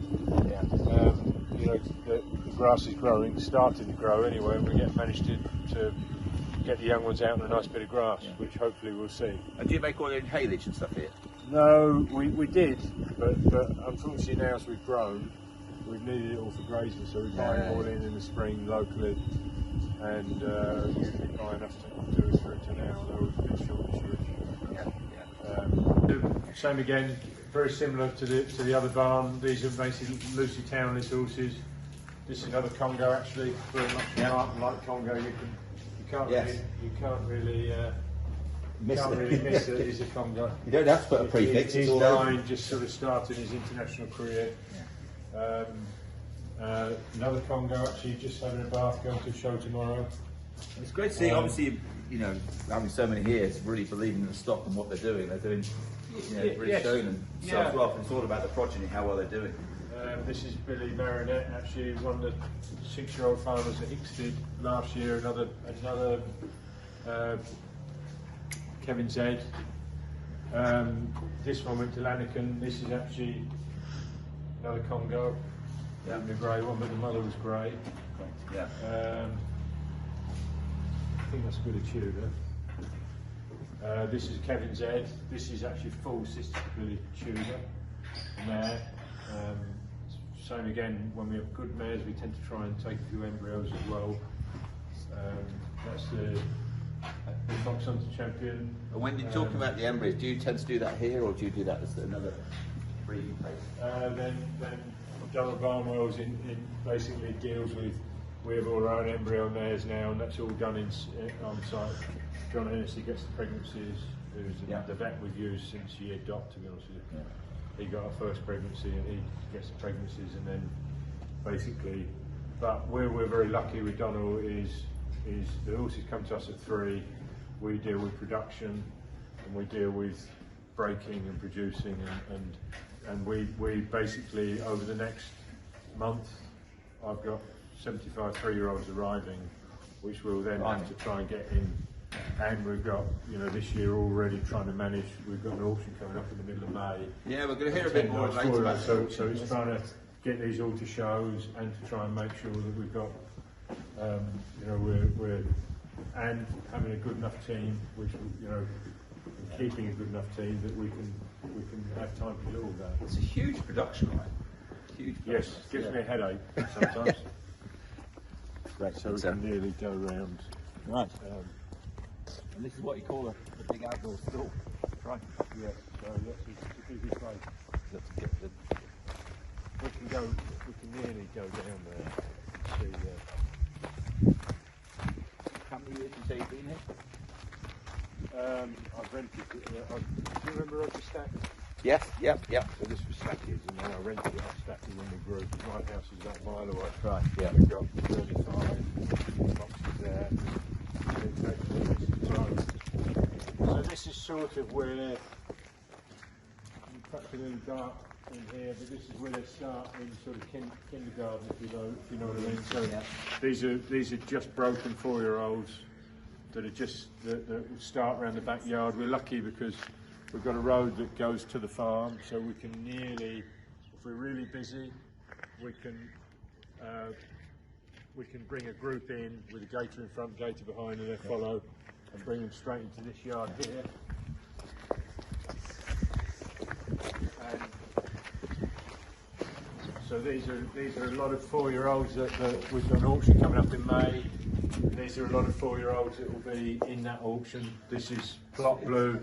Yeah. You know, the grass is growing, starting to grow anyway, and we managed to get the young ones out on a nice bit of grass, which hopefully we'll see. And do you make all your own haylage and stuff here? No, we did, but unfortunately now as we've grown, we've needed it all for grazing, so we buy it all in the spring locally, and usually buy enough to do us for it now, although it's a bit short this year. Same again, very similar to the other barn. These are basically Lucy Townley's horses. This is another Congo actually, very much like Congo. You can't really miss it. He's a Congo. You don't have to put a prefix. He's 9, just sort of started his international career. Another Congo actually just having a bath, going to a show tomorrow. It's great to see. Obviously, you know, having so many here, it's really believing in the stock and what they're doing. They're doing, you know, really showing themselves well. It's all about the progeny, how well they're doing. This is Billy Baronet, actually won the 6-year-old finals at Ixted last year. Another Kevin Z. This one went to Lanniken. This is actually another Congo. Yeah, the grey one, but the mother was grey. Yeah. I think that's a bit of Tudor. This is Kevin Z. This is actually full sister to Billy Tudor mare. Same again, when we have good mares, we tend to try and take a few embryos as well. That's the Fox Hunter Champion. And when you're talking about the embryos, do you tend to do that here, or do you do that as another breeding place? Then Donald Barnwell's in basically deals with. We have all our own embryo mares now, and that's all done on site. John Hennessy gets the pregnancies. Who's the vet we've used since year dot, to be honest with you. Yeah. He got our first pregnancy, and he gets the pregnancies, and then basically. But where we're very lucky with Donald is the horses come to us at 3. We deal with production, and we deal with breaking and producing, and we basically over the next month, I've got 75 3-year-olds arriving, which we'll then have to try and get in. And we've got, you know, this year already trying to manage. We've got an auction coming up in the middle of May. Yeah, we're going to hear a bit more later about that. So it's trying to get these all to shows and to try and make sure that we've got, you know, we're and having a good enough team, which, you know, keeping a good enough team that we can have time to do all that. It's a huge production line. Huge. Yes, gives me a headache sometimes. Great. So we can nearly go round. Right. And this is what you call a big outdoor stall. Right. Yeah. So that's the busy place. Let's get the. We can nearly go down there. See. How many years you say you've been here? I've rented it. Do you remember Roger Stack? Yes. Yep. So this was Stacky's, and then I rented it off Stacky when we grew. My house is about a mile away. Right. Yeah. We've got 35 boxes there. So this is sort of where, perhaps a little dark in here, but this is where they start in sort of kindergarten, if you know what I mean. So these are just broken 4-year-olds that will start around the backyard. We're lucky because we've got a road that goes to the farm, so we can nearly, if we're really busy, we can bring a group in with a gator in front, gator behind, and they follow, and bring them straight into this yard here. And so these are a lot of 4-year-olds that we've got an auction coming up in May. These are a lot of 4-year-olds that will be in that auction. This is Plot Blue,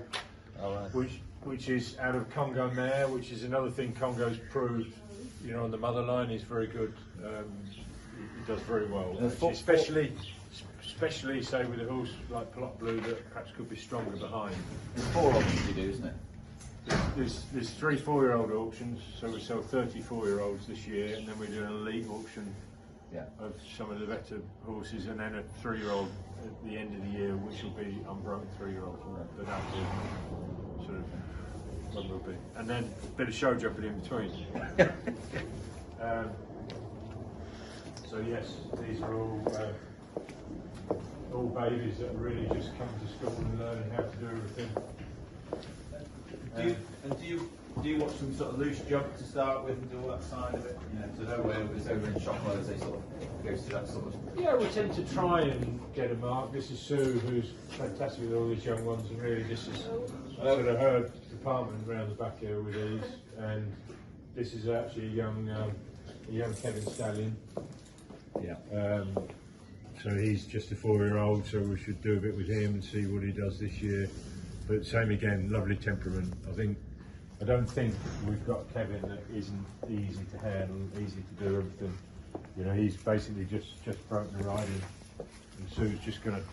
which is out of Congo mare, which is another thing Congo's proved, you know, on the mother line is very good. He does very well, especially say with a horse like Plot Blue that perhaps could be stronger behind. There's 4 options you do, isn't it? There's 3 4-year-old auctions, so we sell 30 4-year-olds this year, and then we do an elite auction of some of the better horses, and then a 3-year-old at the end of the year, which will be unbroken 3-year-olds. But that's sort of what will be, and then a bit of show jumping in between. So yes, these are all babies that are really just come to school and learning how to do everything. Do you watch them sort of loose jump to start with and do all that side of it? You know, to know where it's over in shop clothes, they sort of go through that sort of. Yeah, we tend to try and get a mark. This is Sue, who's fantastic with all these young ones, and really this is sort of her department around the back here with these. And this is actually a young Kevin Stallion. Yeah. So he's just a 4-year-old, so we should do a bit with him and see what he does this year. But same again, lovely temperament. I don't think we've got Kevin that isn't easy to handle, easy to do everything. You know, he's basically just broken the riding, and Sue's just going to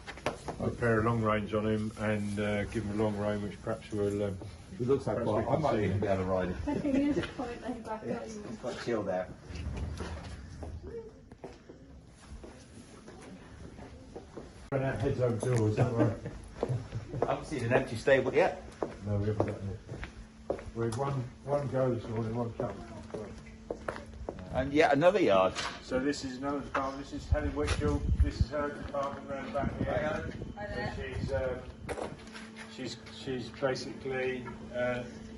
put a pair of long reins on him and give him a long rein, which perhaps will. It looks like quite. I might even be able to ride it. I think he is quite laid back. It's quite chilled out. Run out heads over doors, don't worry. I haven't seen an empty stable yet. No, we haven't got any. We had one go this morning, one come. And yet another yard. So this is another department. This is Helen Whitchell. This is her department round the back here. And she's basically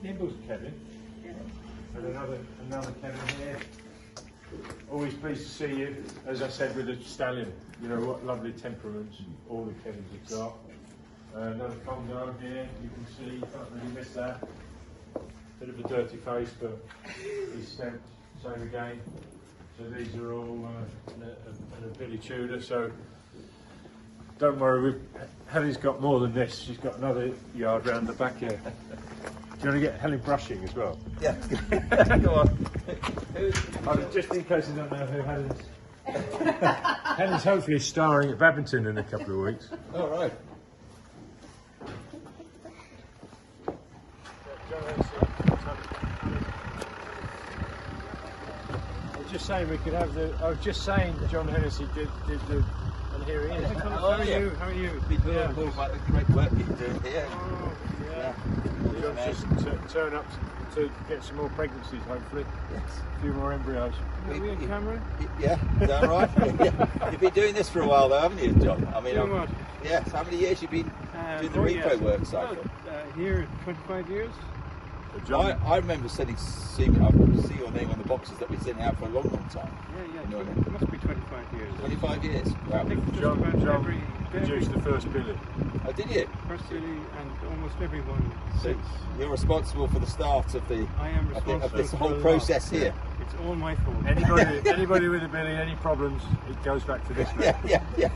Nimble's Kevin. And another Kevin here. Always pleased to see you. As I said with the Stallion, you know what lovely temperaments all the Kevins have got. Another Congo here. You can see, you can't really miss that. Bit of a dirty face, but he's stamped. Same again. So these are all and a Billy Tudor. So don't worry, Helen's got more than this. She's got another yard round the back here. Do you want to get Helen brushing as well? Yeah. Go on. Just in case you don't know who Helen is. Helen's hopefully starring at Badminton in a couple of weeks. All right. Just saying we could have the. I was just saying John Hennessy did the, and here he is. How are you? How are you? Be talking about the great work you're doing here. Oh, yeah. John's just turn up to get some more pregnancies, hopefully. Yes. A few more embryos. We Are we on camera? Yeah, is that right? Yeah. You've been doing this for a while, though, haven't you, John? I mean, Doing what? yes. How many years you've been doing the repro work cycle? Here, 25 years. I remember seeing your name on the boxes that we've sent out for a long, long time. Yeah, You know what I it must be 25 years. 25 years. Wow. I think just John about every produced the first Billy. Oh, did you? first Billy and almost everyone So since. you're responsible for the start of the I am of responsible this for whole the lot. process here. It's all my fault. Anybody with a Billy, any problems, it goes back to this man. Yeah. Yeah,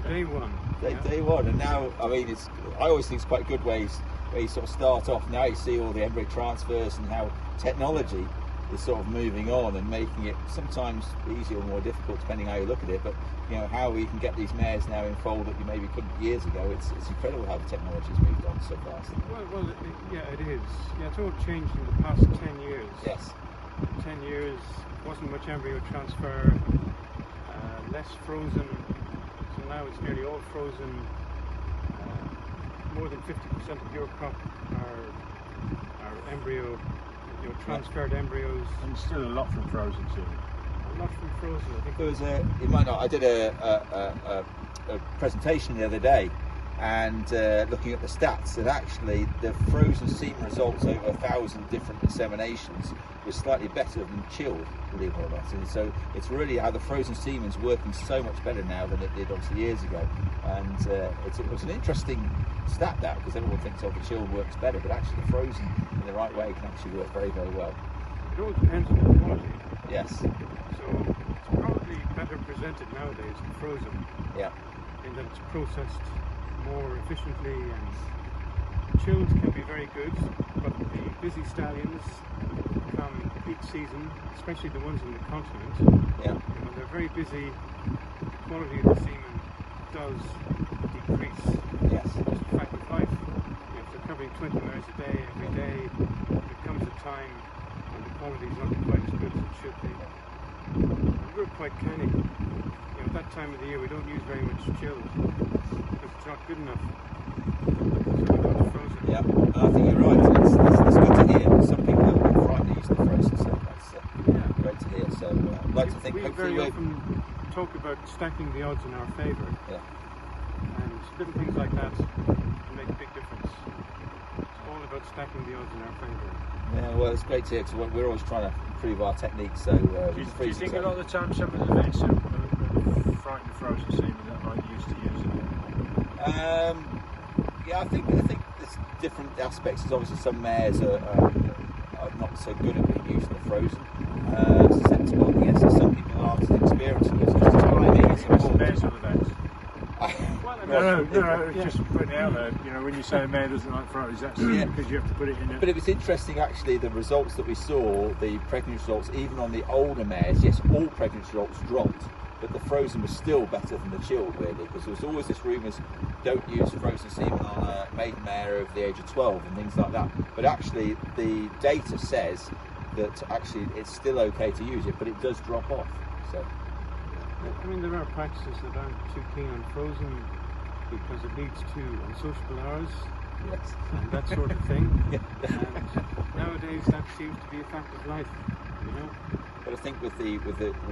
day one. Day one, and now I mean, I always think it's quite good ways where you sort of start off. Now you see all the embryo transfers and how technology is sort of moving on and making it sometimes easier or more difficult depending how you look at it. But you know how we can get these mares now in foal that you maybe couldn't years ago. It's incredible how the technology's moved on so fast. Well, it is. Yeah, it's all changed in the past 10 years. Yes. 10 years, wasn't much embryo transfer, less frozen, so now it's nearly all frozen. more than 50% of your crop are embryo, transferred embryos. And still a lot from frozen semen. A lot from frozen. I think There was you might not, I did a presentation the other day and looking at the stats, and actually the frozen semen results over 1,000 different inseminations was slightly better than chilled, believe it or not. And so it's really how the frozen semen's working so much better now than it did obviously years ago. And it was an interesting stat, that, because everyone thinks the chilled works better, but actually the frozen in the right way can actually work very, very well. it all depends on the quality. Yes. So it's probably better presented nowadays than frozen. Yeah. In that it's processed more efficiently, and chilled can be very good, but the busy stallions come peak season, especially the ones in the continent. Yeah. When they're very busy, the quality of the semen does decrease. Yes. It's a fact of life. If they're covering 20 mares a day, every day, there comes a time when the quality is not quite as good as it should be. We're quite canny. At that time of the year we don't use very much chilled because it's not good enough. So we go to frozen. Yeah, and I think you're right. It's good to hear. Some people are frightened of using the frozen, so that's great to hear. So I'd like to think we hopefully very often talk about stacking the odds in our favour. Yeah. And little things like that can make a big difference. It's all about stacking the odds in our favour. Yeah, well, it's great to hear, because we're always trying to improve our techniques. So Do you think a lot of the time some of the vets are frightened of frozen semen that aren't used to using it? Yeah, I think there's different aspects. There's obviously some mares are not so good at being used in the frozen. Susceptible, I guess. So some people aren't experienced with it. So timing is What's the important. mares or the vets? No, Yeah. just putting it out there. When you say a mare doesn't like frozen, that's because you have to put it in But it was interesting, actually, the results that we saw, the pregnancy results, even on the older mares. Yes, all pregnancy results dropped, but the frozen was still better than the chilled, really, because there was always this rumours, don't use frozen semen on a maiden mare over the age of 12 and things like that. But actually, the data says that actually it's still okay to use it, but it does drop off. So. I mean, there are practices that aren't too keen on frozen because it leads to unsociable hours. Yes. And that sort of thing. Yeah. And nowadays that seems to be a fact of life, But I think with the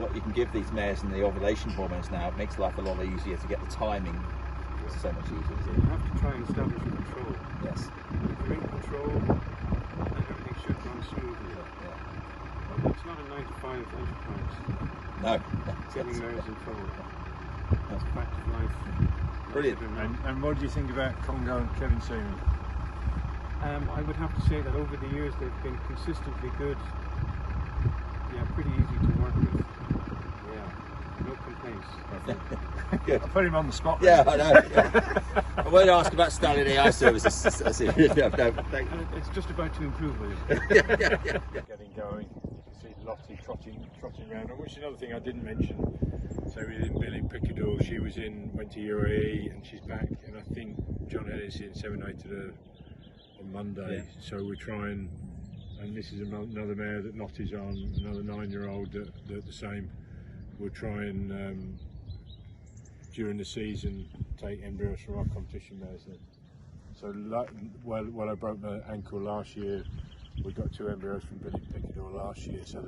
what you can give these mares and the ovulation hormones now, it makes life a lot easier to get the timing. It's so much easier. So you have to try and establish control. Yes. If you're in control, then everything should run smoothly. Yeah. But it's not a 9-to-5 enterprise. No. Getting mares in trouble. That's It's a fact of life. brilliant. And what do you think about Congo and Kevin Seaman? I would have to say that over the years they've been consistently good. Yeah, pretty easy to work with. Yeah, no complaints. Good. I put him on the spot. Yeah, I know. Yeah. I won't ask about Stallion AI services. No, thank you. It's just about to improve with it. Getting going. You can see Lottie trotting around. Which is another thing I didn't mention. So we did Billy Picador. She went to UAE and she's back. And I think John Ellis inseminated her on Monday. Yeah. So we're trying, and this is another mare that Lottie's on, another 9-year-old that the same. We'll try and during the season take embryos from our competition mares then. So while I broke my ankle last year, we got 2 embryos from Billy Picador last year. So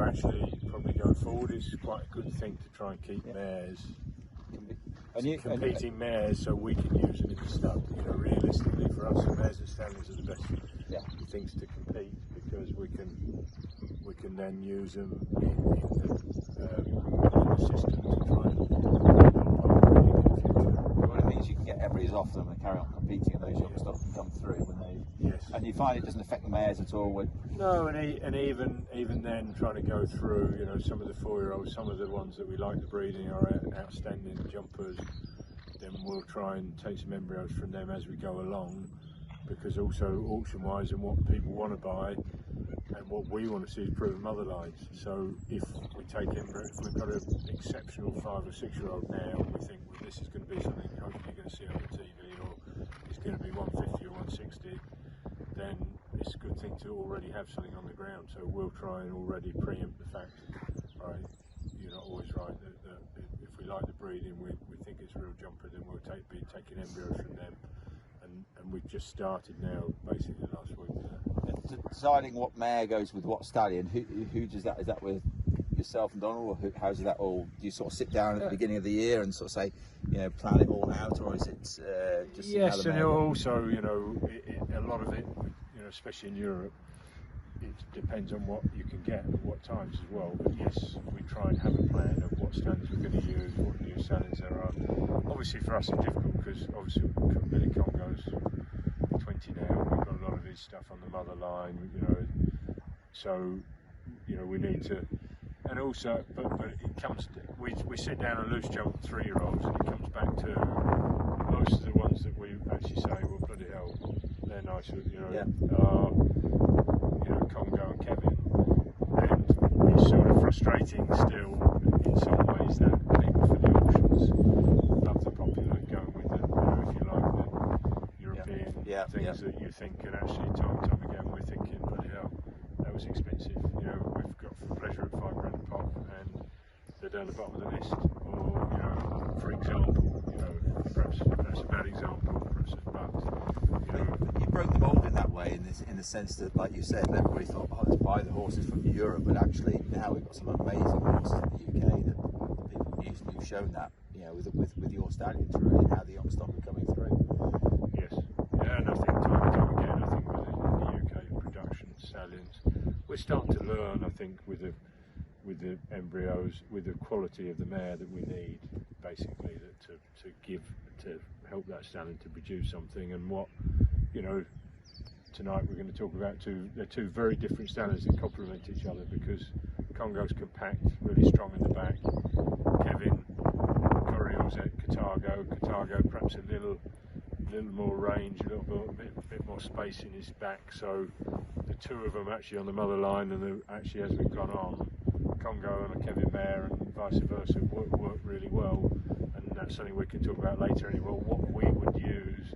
actually, probably going forward, it's quite a good thing to try and keep mares, competing mares, so we can use them in the stuff. Realistically for us, mares and stallions are the best things to compete because we can then use them in the system to try and Well, it means you can get embryos off them and carry on competing, and those young stock can come through when they. Yes. And you find it doesn't affect the mares at all. No, and even then, trying to go through, some of the 4-year-olds, some of the ones that we like the breeding are outstanding jumpers. Then we'll try and take some embryos from them as we go along, because also auction-wise and what people want to buy and what we want to see is proven mother lines. So if we take embryos, if we've got an exceptional 5 or 6-year-old now, we think this is going to be something hopefully you're going to see on the TV, or it's going to be 150 or 160. Then it's a good thing to already have something on the ground. So we'll try and already preempt the fact, right, you're not always right, that if we like the breeding, we think it's real jumper, then we'll be taking embryos from them and we've just started now, basically last week. Deciding what mare goes with what stallion, who does that? Is that with yourself and Donald, or how does that all? Do you sort of sit down at the beginning of the year and sort of say, you know, plan it all out, or is it just yes, and also, you know, a lot of it, you know, especially in Europe, it depends on what you can get at what times as well. But yes, we try and have a plan of what standards we're going to use, what new standards there are. Obviously for us it's difficult because obviously Billy Congo's 20 now, we've got a lot of his stuff on the mother line, you know, so, you know, we need to, and also, but it comes, we sit down and loose jump 3-year-olds, and it comes back to most of the ones that we actually say, well, bloody hell, they're nice, you know, you know, Congo and Kevin, and it's sort of frustrating still in some ways that people for the auctions love the popular going with the, you know, if you like, the European things that you think, and actually time and time again we're thinking, bloody hell, that was expensive, you know, we've got for pleasure at £5 a pop and they're down the bottom of the list, or, you know, for example, you know, perhaps that's a bad example, perhaps it's but, you know. You broke the mould in that way, in the sense that, like you said, everybody thought, oh, let's buy the horses from Europe, but actually now we've got some amazing horses in the UK that people use, and you've shown that, you know, with your stallions really, and how the young stock are coming through. Yes, yeah, and I think time and time again, I think with the UK production stallions, we're starting to learn, I think, with the embryos, with the quality of the mare that we need, basically, that to help that stallion to produce something. And what, you know, tonight we're going to talk about they're two very different stallions that complement each other, because Congo's compact, really strong in the back. Kevin Correal's at Carthago perhaps a little more range, a little bit more space in his back. So the two of them actually on the mother line, and actually as we've gone on, Congo and a Kevin mare and vice versa work really well, and that's something we can talk about later anyway, what we would use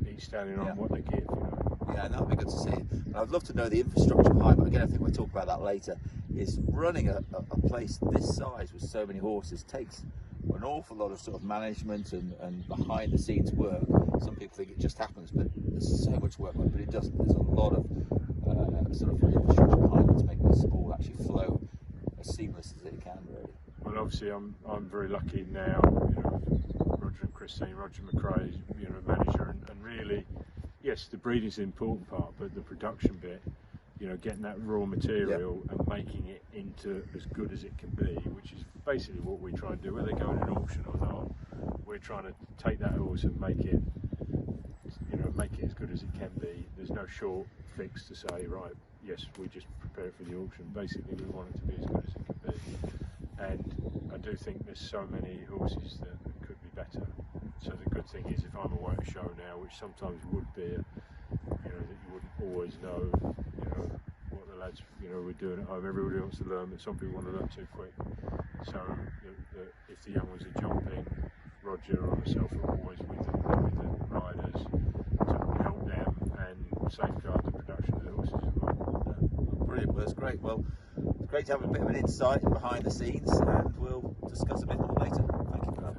each stallion on, what they give, you know. Yeah, and that would be good to see. And I'd love to know the infrastructure behind, but again, I think we'll talk about that later. Is running a place this size with so many horses takes an awful lot of sort of management and behind the scenes work. Some people think it just happens, but there's so much work, but it doesn't. There's a lot of sort of infrastructure behind it to make this all actually flow as seamless as it can, really. Well, obviously I'm very lucky now, you know, Roger and Christine, Roger McRae, you know, manager, and really, yes, the breeding's the important part, but the production bit, you know, getting that raw material and making it into as good as it can be, which is basically what we try and do, whether they go in an auction or not. We're trying to take that horse and make it, you know, make it as good as it can be. There's no short fix to say, right, yes, we just prepare for the auction. Basically, we want it to be as good as it can be. And I do think there's so many horses that could be better. So the good thing is, if I'm away at a show now, which sometimes would be, you know, that you wouldn't always know, you know, what the lads, you know, we're doing at home. Everybody wants to learn, but some people want to learn too quick. So if the young ones are jumping, Roger or myself are always with the riders to help them and safeguard the production of the horses as well. Brilliant, well, that's great. Well, it's great to have a bit of an insight behind the scenes, and we'll discuss a bit more later. Thank you for that.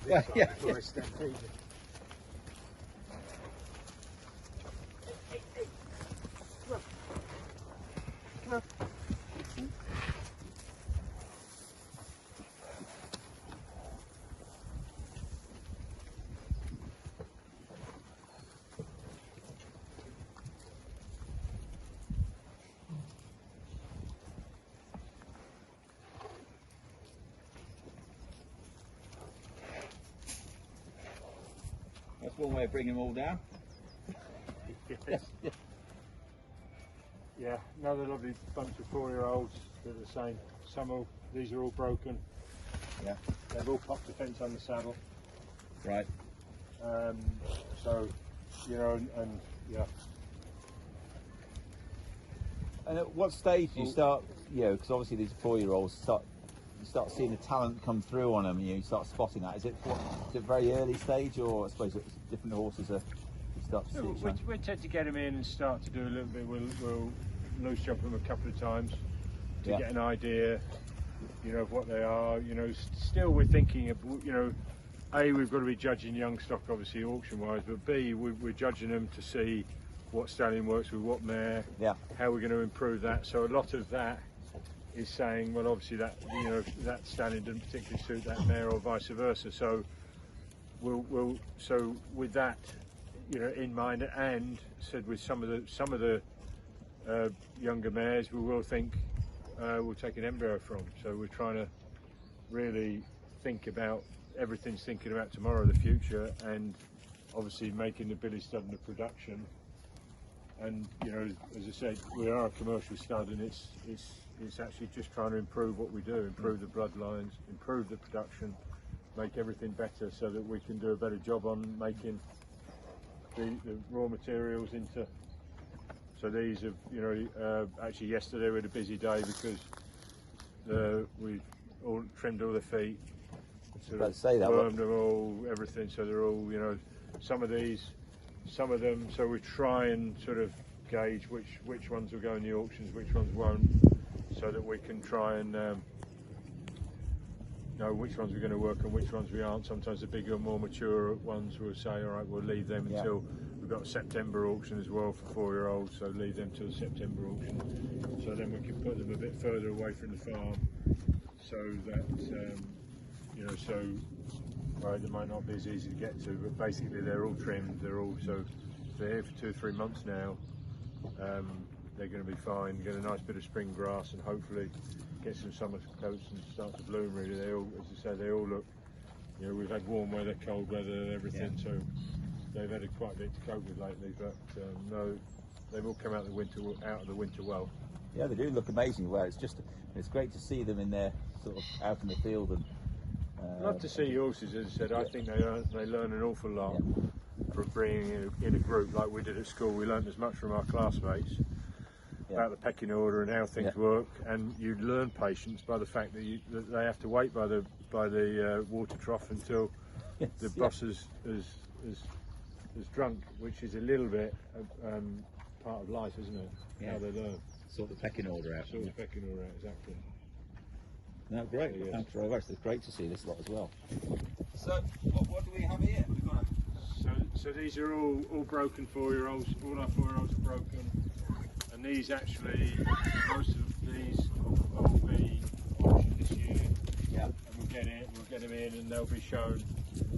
Cheers. Yeah. That's one way of bringing them all down. Yes. Yeah, another lovely bunch of 4-year-olds. They're the same. These are all broken. Yeah. They've all popped the fence on the saddle. Right. So, you know, and yeah. And at what stage do you start, you know, because obviously these 4-year-olds you start seeing the talent come through on them, you start spotting that. Is it a very early stage, or I suppose it's different horses you start to see? We tend to get them in and start to do a little bit. We'll loose jump them a couple of times to get an idea, you know, of what they are. You know, still we're thinking of, you know, A, we've got to be judging young stock obviously auction wise, but B, we're judging them to see what stallion works with what mare, how we're going to improve that. So a lot of that is saying, well, obviously that, you know, that stallion didn't particularly suit that mare, or vice versa. So so with that, you know, in mind, and said with some of the younger mares, we will think we'll take an embryo from. So we're trying to really think about everything's thinking about tomorrow, the future, and obviously making the billy stud and the production. And you know, as I said, we are a commercial stud, and it's actually just trying to improve what we do, improve the bloodlines, improve the production, make everything better, so that we can do a better job on making the raw materials into. So these have, you know, actually yesterday we had a busy day because we all trimmed all the feet, sort of wormed them all, everything. So they're all, you know, some of them. So we try and sort of gauge which ones will go in the auctions, which ones won't, so that we can try and know which ones we're going to work on, which ones we aren't. Sometimes the bigger, more mature ones we'll say, all right, we'll leave them until we've got a September auction as well for 4-year-olds, so leave them till the September auction. So then we can put them a bit further away from the farm, so that you know, so right, they might not be as easy to get to, but basically they're all trimmed. They're all, so they're here for 2 or 3 months now. They're going to be fine. Get a nice bit of spring grass and hopefully get some summer coats and start to bloom. Really, they all, as I say, they all look. You know, we've had warm weather, cold weather, everything, so they've had quite a bit to cope with lately. But no, they've all come out of the winter well. Yeah, they do look amazing. Well, it's great to see them in there, sort of out in the field. And love to see horses. As I said, I think they learn an awful lot from being in a group like we did at school. We learned as much from our classmates about the pecking order and how things work, and you learn patience by the fact that they have to wait by the water trough until the boss is drunk, which is a little bit part of life, isn't it? How they learn. Sort the pecking order out. Sort the pecking order out, exactly. No, great. Yes. Thanks very much. It's great to see this lot as well. So, what do we have here? We've got so these are all broken 4-year-olds. All our 4-year-olds are broken, and these actually, most of these will be auctioned this year. Yeah. And we'll get them in, and they'll be shown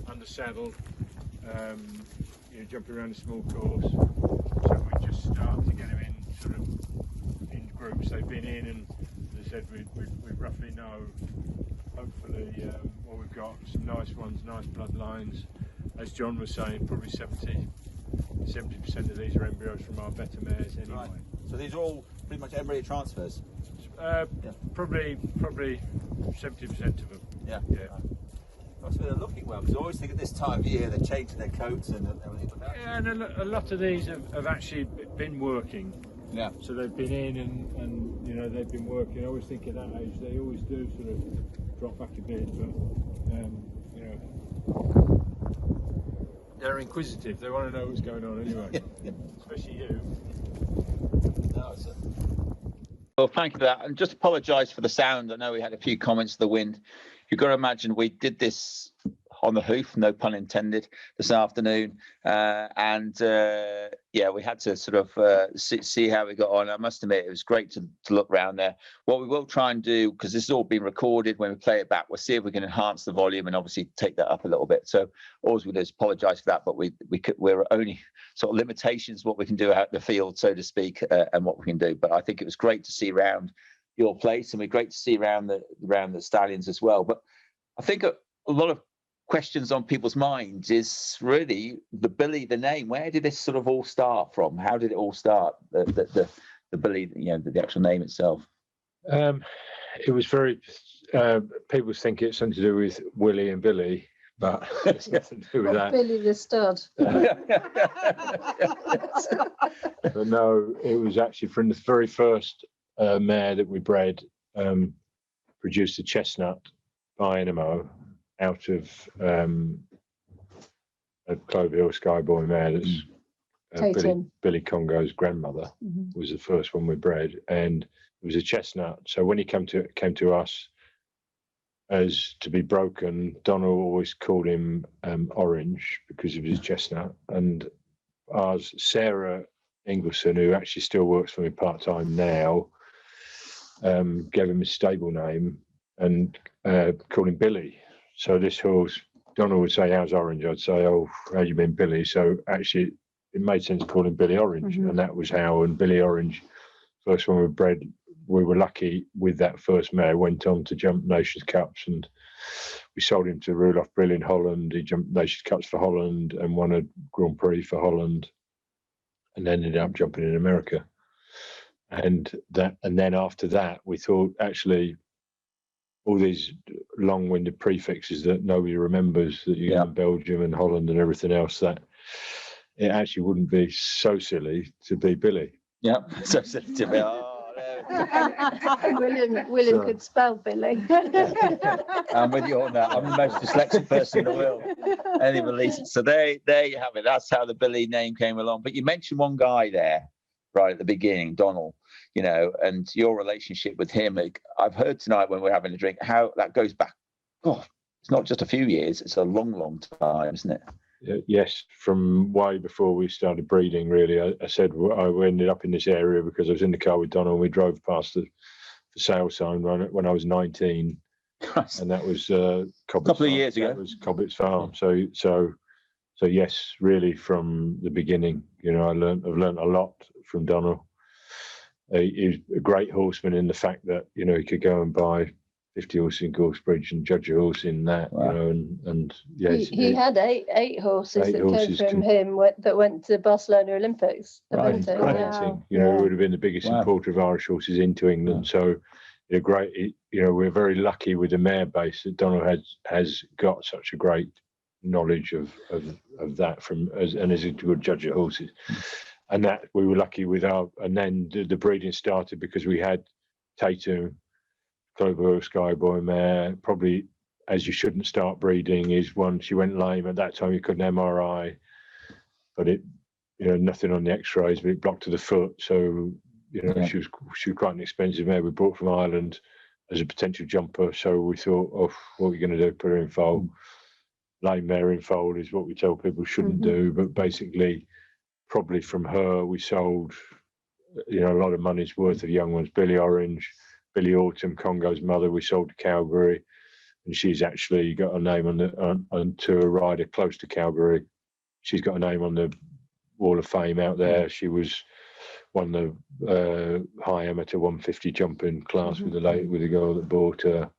under saddle. You know, jumping around a small course. So we just start to get them in, sort of in groups. They've been in, and as I said, we roughly know. Hopefully, well, we've got some nice ones, nice bloodlines. As John was saying, probably 70% of these are embryos from our better mares anyway. Right. So these are all pretty much embryo transfers? Probably 70% of them. Yeah. That's where they're looking well, because I always think at this time of year they're changing their coats and everything. Yeah, and a lot of these have actually been working. Yeah. So they've been in and you know, they've been working. I always think at that age they always do sort of drop back a bit, but you know, they're inquisitive. They want to know what's going on anyway. Especially you. No, well, thank you for that. And just apologise for the sound. I know we had a few comments of the wind. You've got to imagine we did this on the hoof, no pun intended, this afternoon. Yeah, we had to sort of see how we got on. I must admit, it was great to look around there. What we will try and do, because this has all been recorded, when we play it back, we'll see if we can enhance the volume and obviously take that up a little bit. So all we do is apologise for that, but we're only sort of limitations what we can do out in the field, so to speak, and what we can do. But I think it was great to see around your place, and we're great to see around the stallions as well. But I think a lot of questions on people's minds is really the Billy, the name. Where did this sort of all start from? How did it all start? The Billy, you know, the actual name itself. It was very. People think it's something to do with Willie and Billy, but it's nothing to do with that. Billy the stud. But no, it was actually from the very first mare that we bred, produced a chestnut by NMO out of a Clover Hill Skyboy mare that's Billy Congo's grandmother was the first one we bred, and it was a chestnut. So when he came to us as to be broken, Donald always called him Orange because of his chestnut, and ours, Sarah Ingleson, who actually still works for me part-time now, gave him his stable name and called him Billy. So this horse, Donald would say, "How's Orange?" I'd say, "Oh, how do you mean Billy?" So actually it made sense to call him Billy Orange, and that was how. And Billy Orange, first one we bred, we were lucky with that first mare, went on to jump Nations Cups, and we sold him to Roelof Brill in Holland. He jumped Nations Cups for Holland and won a Grand Prix for Holland, and then ended up jumping in America. And then after that, we thought, actually, all these long-winded prefixes that nobody remembers that you get in Belgium and Holland and everything else, that it actually wouldn't be so silly to be Billy. Yeah, so silly to be. William could spell Billy. I'm with you on that. I'm the most dyslexic person in the world. Anybody, so there you have it. That's how the Billy name came along. But you mentioned one guy there right at the beginning, Donald, you know, and your relationship with him. I've heard tonight when we're having a drink how that goes back. Oh, it's not just a few years, it's a long, long time, isn't it? Yes, from way before we started breeding, really. I said I ended up in this area because I was in the car with Donald and we drove past the sale sign when I was 19. And that was Cobbett's couple of years ago. That was Cobbett's farm. So yes, really from the beginning, you know, I've learned a lot from Donald. He was a great horseman in the fact that, you know, he could go and buy 50 horses in Gorsebridge and judge a horse in that, you know, and yes. He had eight horses that came from him that went to Barcelona Olympics. Right. You know, it would have been the biggest importer of Irish horses into England. So, you know, we're very lucky with the mare base that Donald has got such a great knowledge of that and is a good judge of horses. And that we were lucky with and then the breeding started because we had Tatum, Clover Skyboy mare. Probably, as you shouldn't start breeding, is one, she went lame. At that time you couldn't MRI, but it, you know, nothing on the x-rays, but it blocked to the foot. So, you know, she was quite an expensive mare we bought from Ireland as a potential jumper. So we thought, oh, what are we going to do? Put her in foal. Lame mare in foal is what we tell people shouldn't do, but basically probably from her we sold, you know, a lot of money's worth of young ones. Billy Orange, Billy Autumn, Congo's mother, we sold to Calgary, and she's actually got a name to a rider close to Calgary. She's got a name on the Wall of Fame out there. She won the high amateur 150 jumping class with the girl that bought her.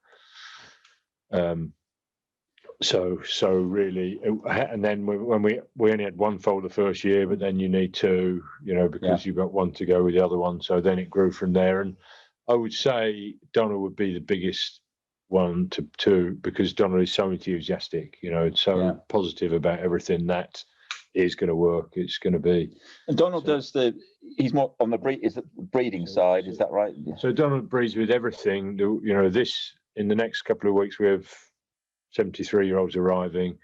So really, and then when we only had one foal the first year, but then you need two, you know, because you've got one to go with the other one. So then it grew from there. And I would say Donald would be the biggest one to because Donald is so enthusiastic, you know, and so positive about everything that is going to work. It's going to be. And Donald he's more on the breeding side, is that right? So Donald breeds with everything. You know, in the next couple of weeks we have 73-year-olds arriving,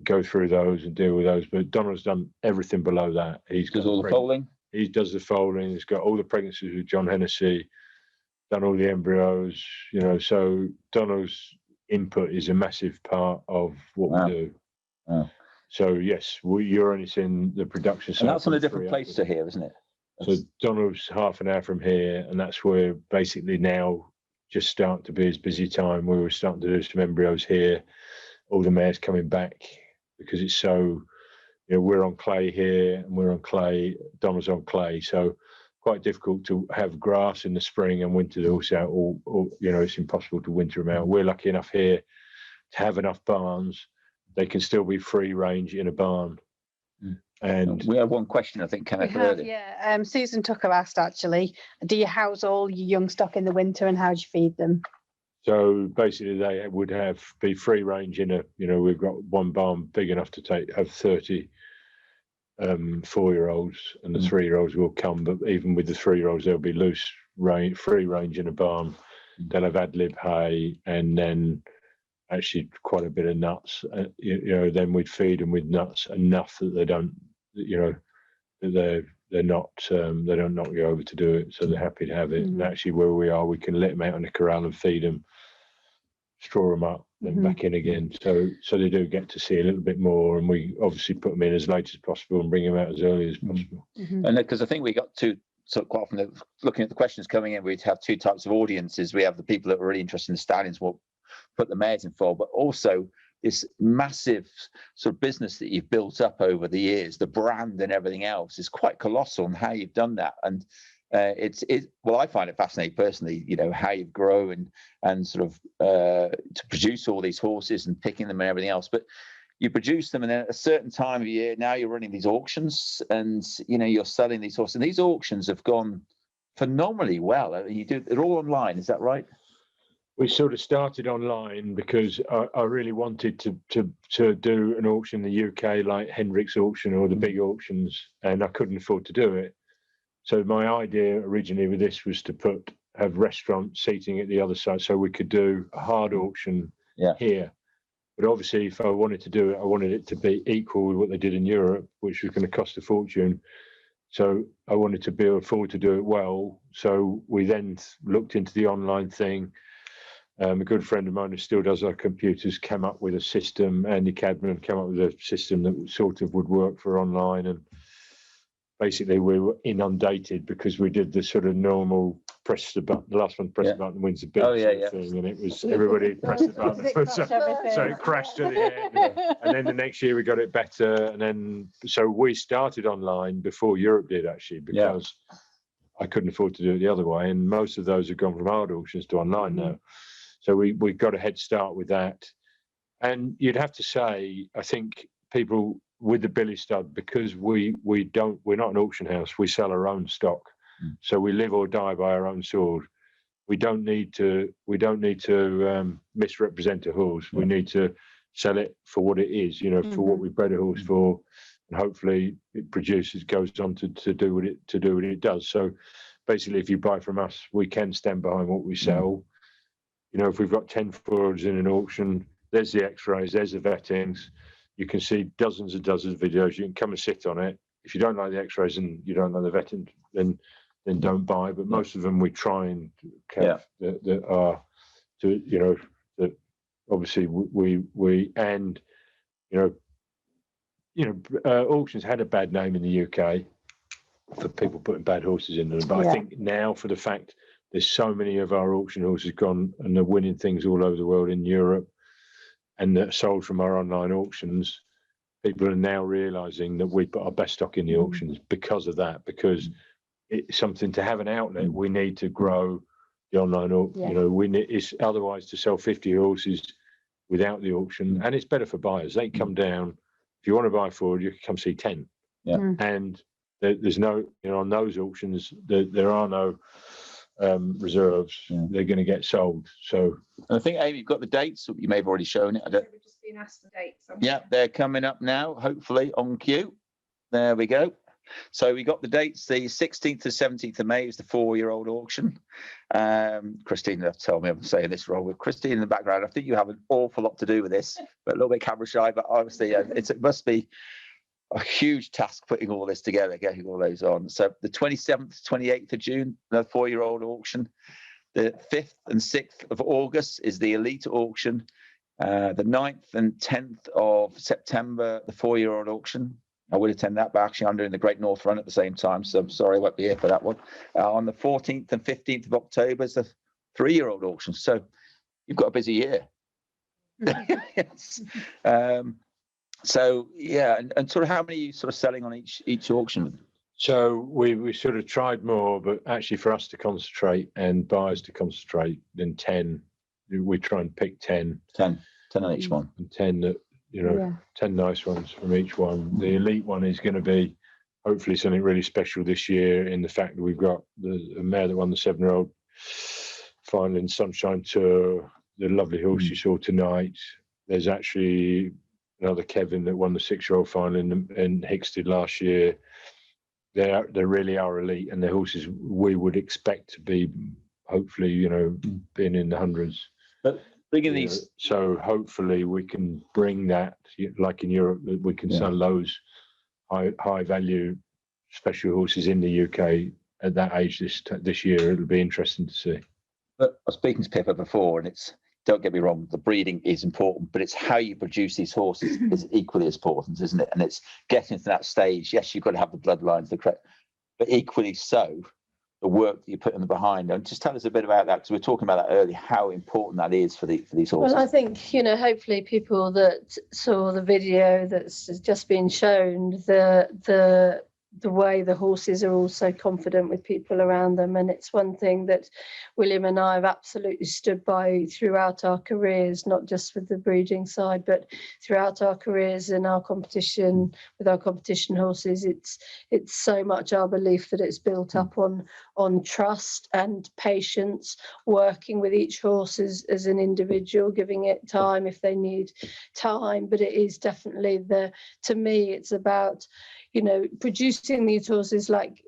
go through those and deal with those. But Donald's done everything below that. He does all the foaling. He does the foaling. He's got all the pregnancies with John Hennessy, done all the embryos. You know, so Donald's input is a massive part of what we do. Wow. So yes, you're only seeing the production side. And that's on a different place to here, isn't it? So Donald's half an hour from here, and that's where basically now just starting to be his busy time. We were starting to do some embryos here, all the mares coming back because it's so, you know, we're on clay here and we're on clay, Donald's on clay, so quite difficult to have grass in the spring and winter the horse out, or you know, it's impossible to winter them out. We're lucky enough here to have enough barns, they can still be free range in a barn. And we have one question, I think, came We up have, earlier. yeah. Susan Tucker asked, actually, do you house all your young stock in the winter and how do you feed them? so basically they would be free range in a, we've got one barn big enough to have 30 4-year-olds, and the 3-year-olds will come, but even with the 3-year-olds they'll be free range in a barn. They'll have ad lib hay and then actually quite a bit of nuts. Then we'd feed them with nuts enough that they don't, that they're not, they don't knock you over to do it, so they're happy to have it. And actually where we are, we can let them out in the corral and feed them, straw them up, then back in again. So they do get to see a little bit more, and we obviously put them in as late as possible and bring them out as early as possible. And because I think we got two, so quite often looking at the questions coming in, we'd have two types of audiences. We have the people that are really interested in the stallions, what put the mares in for, but also this massive sort of business that you've built up over the years, the brand and everything else is quite colossal, and how you've done that. And well, I find it fascinating personally, how you've grown and sort of to produce all these horses and picking them and everything else. But you produce them, and then at a certain time of year, now you're running these auctions, and you're selling these horses. And these auctions have gone phenomenally well. I mean, you do it all online, is that right? We sort of started online because I really wanted to do an auction in the UK like Hendrick's auction or the big auctions, and I couldn't afford to do it. So my idea originally with this was to have restaurant seating at the other side, so we could do a hard auction here. But obviously, if I wanted to do it, I wanted it to be equal with what they did in Europe, which was going to cost a fortune. So I wanted to be able to afford to do it well. So we then looked into the online thing. A good friend of mine who still does our computers came up with a system. Andy Cadman came up with a system that sort of would work for online, and basically we were inundated because we did the sort of normal press the button. The last one, press the button wins the bid thing, and it was everybody pressed the button, so it crashed at the end. And then the next year we got it better, and then so we started online before Europe did actually, because I couldn't afford to do it the other way, and most of those have gone from hard auctions to online now. So we got a head start with that. And you'd have to say, I think people with the Billy Stud, because we're not an auction house, we sell our own stock. So we live or die by our own sword. We don't need to misrepresent a horse. We need to sell it for what it is, for what we bred a horse for, and hopefully it goes on to do what it does. So basically, if you buy from us, we can stand behind what we sell. If we've got 10 forwards in an auction, there's the X-rays, there's the vettings. You can see dozens of videos. You can come and sit on it. If you don't like the X-rays and you don't like the vetting, then don't buy. But most of them we try and have that are to that obviously we and auctions had a bad name in the UK for people putting bad horses in them. But I think now, for the fact there's so many of our auction horses gone and they're winning things all over the world in Europe, and that sold from our online auctions, people are now realizing that we put our best stock in the auctions because of that, because it's something to have an outlet. We need to grow the online auction. It's otherwise to sell 50 horses without the auction, and it's better for buyers. They come down. If you want to buy forward, you can come see 10. And there's no, on those auctions, there are no reserves. They're going to get sold. So I think, Amy, you've got the dates. You may have already shown it. We've just been asked for dates. They're coming up now, hopefully on cue. There we go. So we got the dates. The 16th to 17th of May is the 4-year-old auction. Christine told me I'm saying this wrong. With Christine in the background, I think you have an awful lot to do with this, but a little bit camera shy. But obviously, it must be a huge task putting all this together, getting all those on. So the 27th, 28th of June, the 4-year-old auction. The 5th and 6th of August is the elite auction. The 9th and 10th of September, the 4-year-old auction. I would attend that, but actually I'm doing the Great North Run at the same time, so I'm sorry I won't be here for that one. On the 14th and 15th of October is the 3-year-old auction. So you've got a busy year. Yes. So yeah, and sort of how many are you sort of selling on each auction? So we sort of tried more, but actually for us to concentrate and buyers to concentrate, then 10. We try and pick 10. 10 on each one. And 10 that you know, Yeah. 10 nice ones from each one. The elite one is going to be hopefully something really special this year, in the fact that we've got the mare that won the 7-year-old final in Sunshine Tour, the lovely horse you saw tonight. There's actually another Kevin that won the 6-year-old final in Hicksted last year. They really are elite, and the horses we would expect to be, hopefully, you know, being in the hundreds. But bringing these, so hopefully we can bring that, like in Europe, we can sell those high value special horses in the UK at that age this year. It'll be interesting to see. but I was speaking to Pippa before, and it's, don't get me wrong, the breeding is important, but it's how you produce these horses is equally as important, isn't it? And it's getting to that stage. Yes, you've got to have the bloodlines, but equally so, the work that you put in the behind. And just tell us a bit about that, because we were talking about that earlier, how important that is for these horses. Well, I think, you know, hopefully people that saw the video that's just been shown, the way the horses are also confident with people around them. And it's one thing that William and I have absolutely stood by throughout our careers, not just with the breeding side, but throughout our careers in our competition, with our competition horses. It's so much our belief that it's built up on trust and patience, working with each horse as an individual, giving it time if they need time. But it is definitely to me, it's about, you know, producing these horses, like,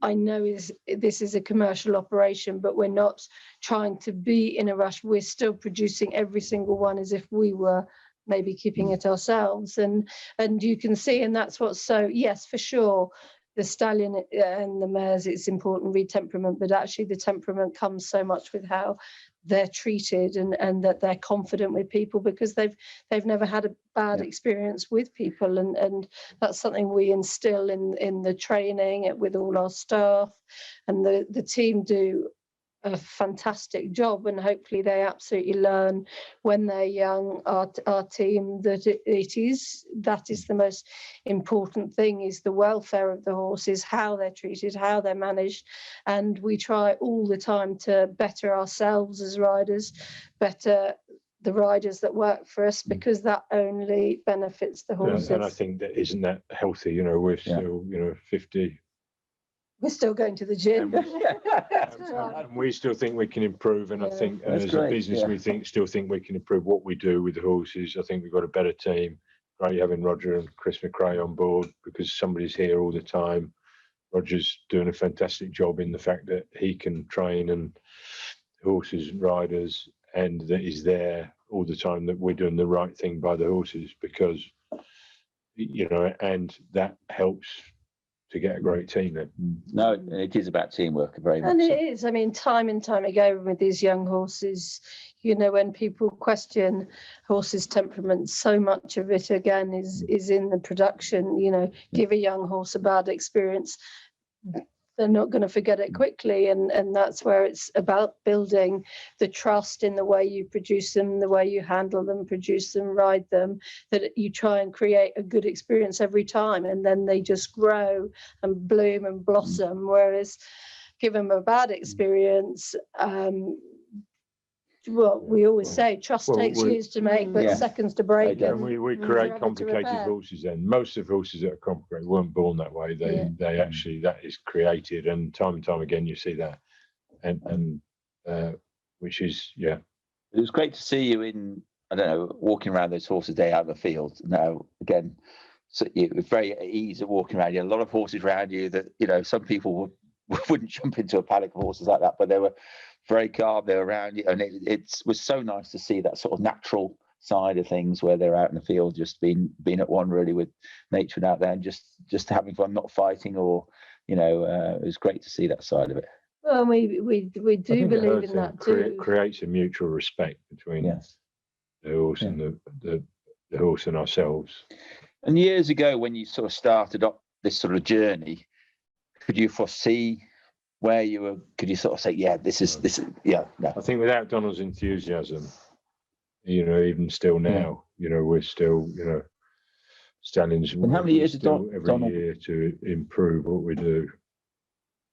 I know this is a commercial operation, but we're not trying to be in a rush. We're still producing every single one as if we were maybe keeping it ourselves. And you can see, and that's what's so, yes, for sure, the stallion and the mares, it's important, read temperament, but actually the temperament comes so much with how they're treated and that they're confident with people, because they've never had a bad experience with people, and that's something we instill in the training with all our staff, and the team do a fantastic job, and hopefully they absolutely learn when they're young, our team, that that is the most important thing, is the welfare of the horses, how they're treated, how they're managed. And we try all the time to better ourselves as riders, better the riders that work for us, because that only benefits the horses. And I think that isn't that healthy, you know, we're still, you know, 50. We're still going to the gym. And we still think we can improve, and I think as a business we still think we can improve what we do with the horses. I think we've got a better team. Great having Roger and Chris McRae on board, because somebody's here all the time. Roger's doing a fantastic job in the fact that he can train and horses and riders, and that is there all the time, that we're doing the right thing by the horses, because, you know, and that helps to get a great team then. No, it is about teamwork, very much. And it is. I mean, time and time again with these young horses, you know, when people question horses' temperament, so much of it again is in the production. You know, give a young horse a bad experience, they're not going to forget it quickly, and that's where it's about building the trust in the way you produce them, the way you handle them, produce them, ride them, that you try and create a good experience every time, and then they just grow and bloom and blossom. Whereas give them a bad experience, well, we always say trust takes years to make, but seconds to break. And we create complicated horses then. Most of the horses that are complicated weren't born that way. They actually, that is created, and time again you see that. And which is, It was great to see you in, I don't know, walking around those horses day out of the field. Now, again, so it was very easy walking around. You had a lot of horses around you that, you know, some people wouldn't jump into a paddock of horses like that, but they were very calm, they're around you, and it was so nice to see that sort of natural side of things, where they're out in the field just being at one really with nature and out there, and just having fun, not fighting, or, you know, it was great to see that side of it. Well, we do believe in that too. Creates a mutual respect between the horse and the horse and ourselves. And years ago, when you sort of started up this sort of journey, could you foresee where you were? Could you sort of say, this is no. I think without Donald's enthusiasm, you know, even still now, you know, we're still, you know, Stallion's. And how many years did every year to improve what we do?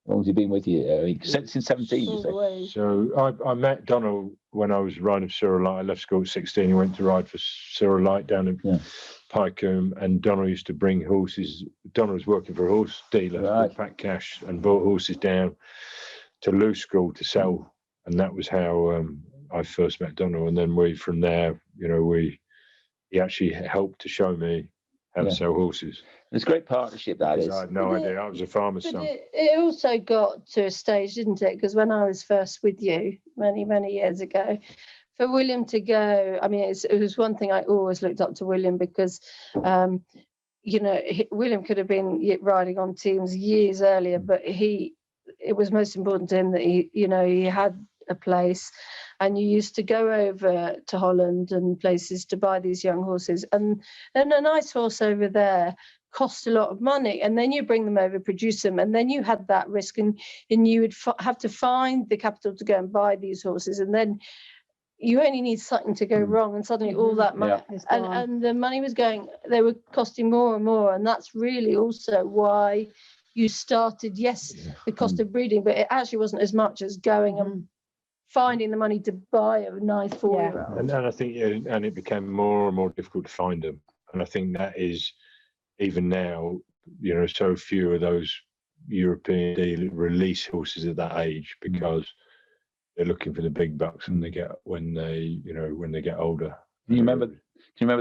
How long has he been with you? Since 17, you All say? the way. So I met Donald when I was riding Cyril Light. I left school at 16. He went to ride for Cyril Light down in Pycombe, and Donald used to bring horses. Donald was working for a horse dealer called Pat Cash and brought horses down to Loose School to sell, and that was how I first met Donald. And then from there, he actually helped to show me how to sell horses. It's a great partnership, that is. I had no idea. I was a farmer's But son. it also got to a stage, didn't it? Because when I was first with you many years ago, for William to go, I mean, it was one thing I always looked up to William because, William could have been riding on teams years earlier, but it was most important to him that he had a place, and you used to go over to Holland and places to buy these young horses, and a nice horse over there cost a lot of money, and then you bring them over, produce them, and then you had that risk, and you would have to find the capital to go and buy these horses, and then you only need something to go wrong, and suddenly all that money and the money was going, they were costing more and more, and that's really also why you started, the cost of breeding, but it actually wasn't as much as going and finding the money to buy a nice 4-year-old. And I think, and it became more and more difficult to find them. And I think that is, even now, so few of those European deal release horses at that age because they're looking for the big bucks when they get older. Can you remember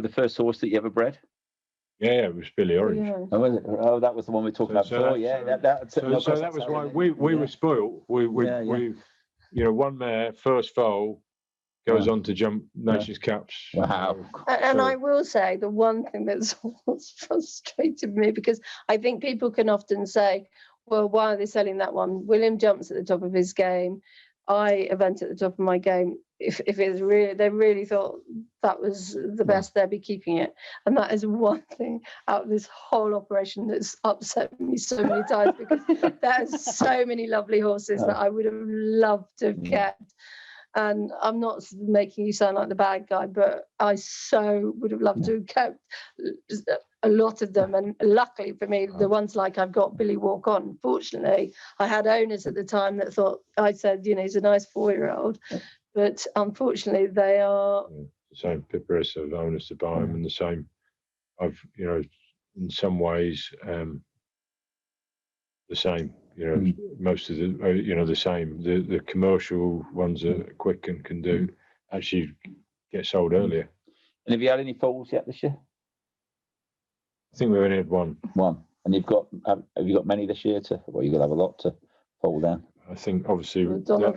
the first horse that you ever bred? Yeah, it was Billy Orange. Yeah. Oh, was it? Oh, that was the one we talked about before. That was why we were spoiled. We one mare, first foal, goes on to jump Nations Cups. Wow. And I will say the one thing that's frustrated me, because I think people can often say, well, why are they selling that one? William jumps at the top of his game. I event at the top of my game. If it's really, they really thought that was the best, they'd be keeping it. And that is one thing out of this whole operation that's upset me so many times, because there's so many lovely horses that I would have loved to have kept. And I'm not making you sound like the bad guy, but I so would have loved to have kept a lot of them. And luckily for me, the ones like I've got Billy Walk On. Fortunately, I had owners at the time that thought, I said, he's a nice 4-year-old. But unfortunately, they are... The same Pipparis of owners to buy them, and the same, in some ways, the same. Most of the, the same. The commercial ones that are quick and can do actually get sold earlier. And have you had any foals yet this year? I think we only had one. One. And have you got many this year you're going to have a lot to foal down? I think obviously. Donald,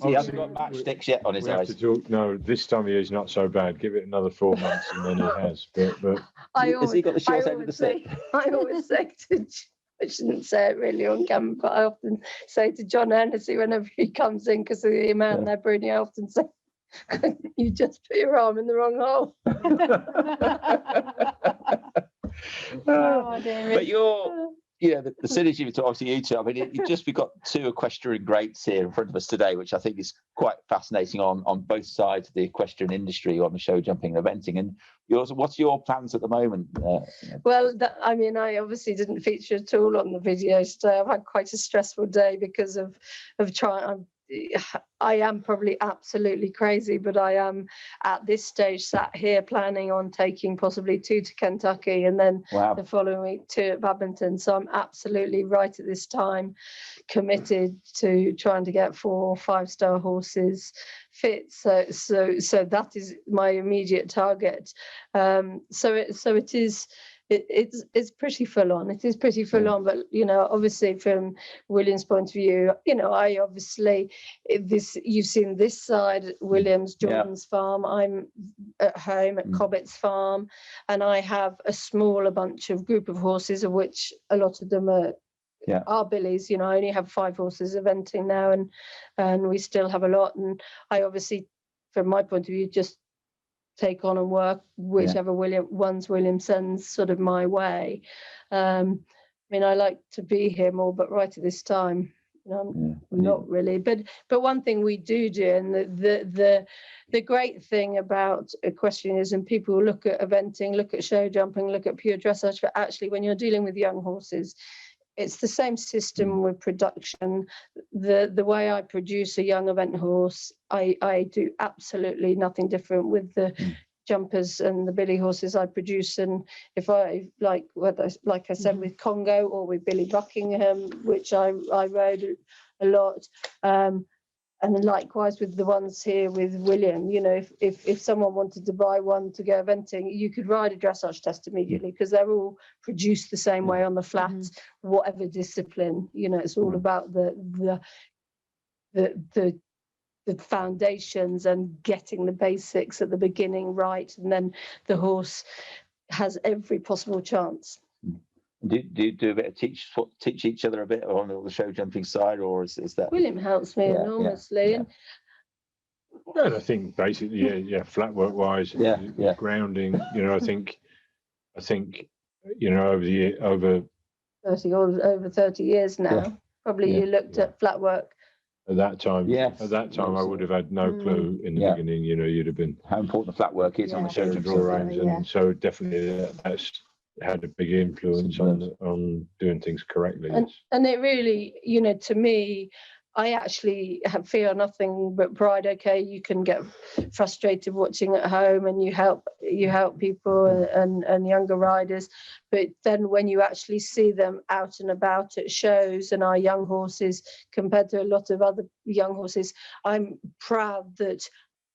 he hasn't got matchsticks yet on his eyes. No, this time of year is not so bad. Give it another 4 months and then he has. But has he got the short end of the stick? I always say I shouldn't say it really on camera, but I often say to John Hennessy whenever he comes in, because of the amount they're breeding, I often say, you just put your arm in the wrong hole. But the synergy between obviously you two, I mean, we've got 2 equestrian greats here in front of us today, which I think is quite fascinating on both sides of the equestrian industry, on the show jumping and eventing. And what's your plans at the moment? Well, I obviously didn't feature at all on the video today. I've had quite a stressful day because of trying. I am probably absolutely crazy, but I am at this stage sat here planning on taking possibly 2 to Kentucky and then the following week 2 at Badminton. So I'm absolutely right at this time committed to trying to get 4 or 5-star horses fit. So that is my immediate target. So it is. It's pretty full on. It is pretty full on, but obviously from William's point of view, I obviously you've seen this side, William's, Jordan's farm. I'm at home at Cobbett's farm, and I have a smaller group of horses, of which a lot of them are Billy's. I only have 5 horses eventing now, and we still have a lot. And I obviously, from my point of view, just take on and work whichever William sends sort of my way. I like to be here more, but right at this time, not really. But one thing we do, and the great thing about equestrian is, and people look at eventing, look at show jumping, look at pure dressage, but actually when you're dealing with young horses, it's the same system with production. The way I produce a young event horse, I do absolutely nothing different with the jumpers and the billy horses I produce. And if I like I said with Congo or with Billy Buckingham, which I rode a lot, and then likewise with the ones here with William, you know, if someone wanted to buy one to go eventing, you could ride a dressage test immediately because they're all produced the same way on the flat, whatever discipline. You know, it's all about the foundations and getting the basics at the beginning right, and then the horse has every possible chance. Do you do a bit of teach each other a bit on the show jumping side, or is that William helps me enormously. Yeah. And I think basically, flat work wise, grounding. You know, I think, you know, over 30 years now, probably you looked at flat work. At that time, yes. At that time, I would have had no clue in the beginning. You know, you'd have been how important the flat work is on the show jumping drawings, and so definitely that's had a big influence on doing things correctly. And it really, you know, to me, I actually feel nothing but pride. Okay, you can get frustrated watching at home, and you help people and younger riders, but then when you actually see them out and about at shows and our young horses compared to a lot of other young horses, I'm proud that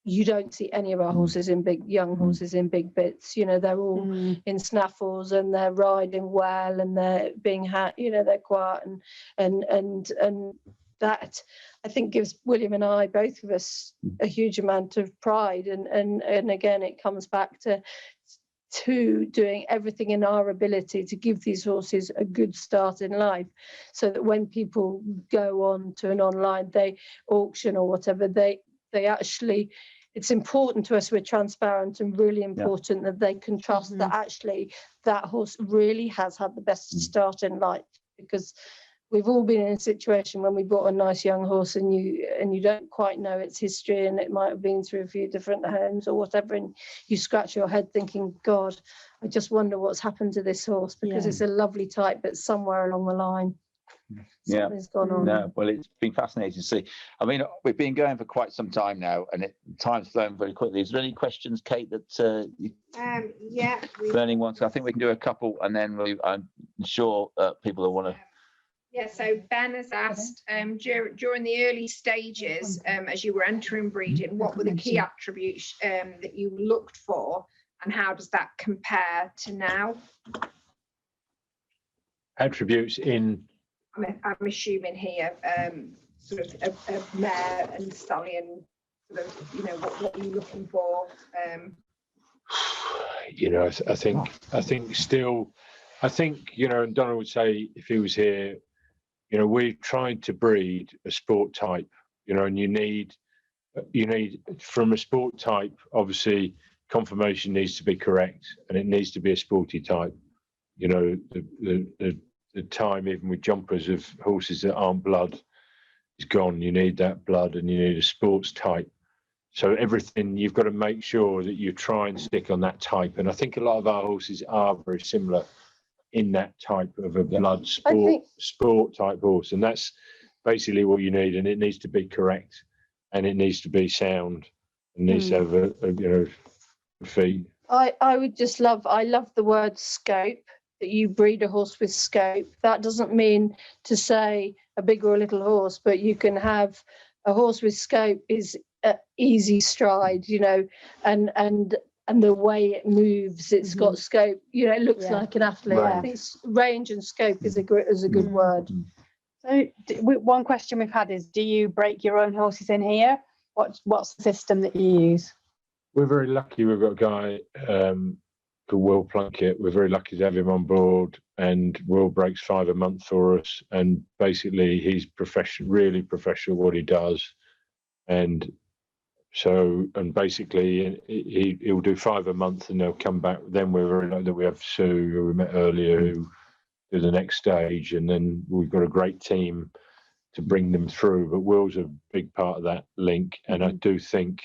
you don't see any of our horses in young horses in big bits. You know, they're all in snaffles and they're riding well and they're being they're quiet and that I think gives William and I, both of us, a huge amount of pride. And again, it comes back to doing everything in our ability to give these horses a good start in life, so that when people go on to an online auction or whatever, they actually, it's important to us, we're transparent, and really important that they can trust that actually that horse really has had the best start in life, because we've all been in a situation when we bought a nice young horse and you don't quite know its history, and it might have been through a few different homes or whatever, and you scratch your head thinking, God, I just wonder what's happened to this horse, because it's a lovely type, but somewhere along the line something's gone on. No, well, it's been fascinating to see. I mean, we've been going for quite some time now, and time's flown very quickly. Is there any questions, Kate, that burning ones? I think we can do a couple, and then I'm sure people will want to. Yeah, so Ben has asked, during the early stages, as you were entering breeding, what were the key attributes that you looked for, and how does that compare to now? Attributes in... I'm assuming here, sort of a mare and stallion, sort of, you know, what are you looking for? You know, I think still, you know, and Donald would say if he was here, you know, we're trying to breed a sport type, you know, and you need from a sport type, obviously conformation needs to be correct, and it needs to be a sporty type. You know, the time even with jumpers of horses that aren't blood is gone. You need that blood, and you need a sports type. So everything, you've got to make sure that you try and stick on that type. And I think a lot of our horses are very similar in that type of a blood sport type horse, and that's basically what you need. And it needs to be correct, and it needs to be sound, and needs to have a feet. I would just I love the word scope, that you breed a horse with scope. That doesn't mean to say a big or a little horse, but you can have a horse with scope is easy stride, you know, and the way it moves, it's got scope, you know, it looks like an athlete. I think range and scope is a good word. So one question we've had is, do you break your own horses in here? What's the system that you use? We're very lucky. We've got a guy called Will Plunkett. We're very lucky to have him on board, and Will breaks 5 a month for us. And basically, he's really professional what he does. And so, and basically, he'll do 5 a month, and they'll come back. Then we're very lucky that we have Sue, who we met earlier, who do the next stage, and then we've got a great team to bring them through. But Will's a big part of that link, and I do think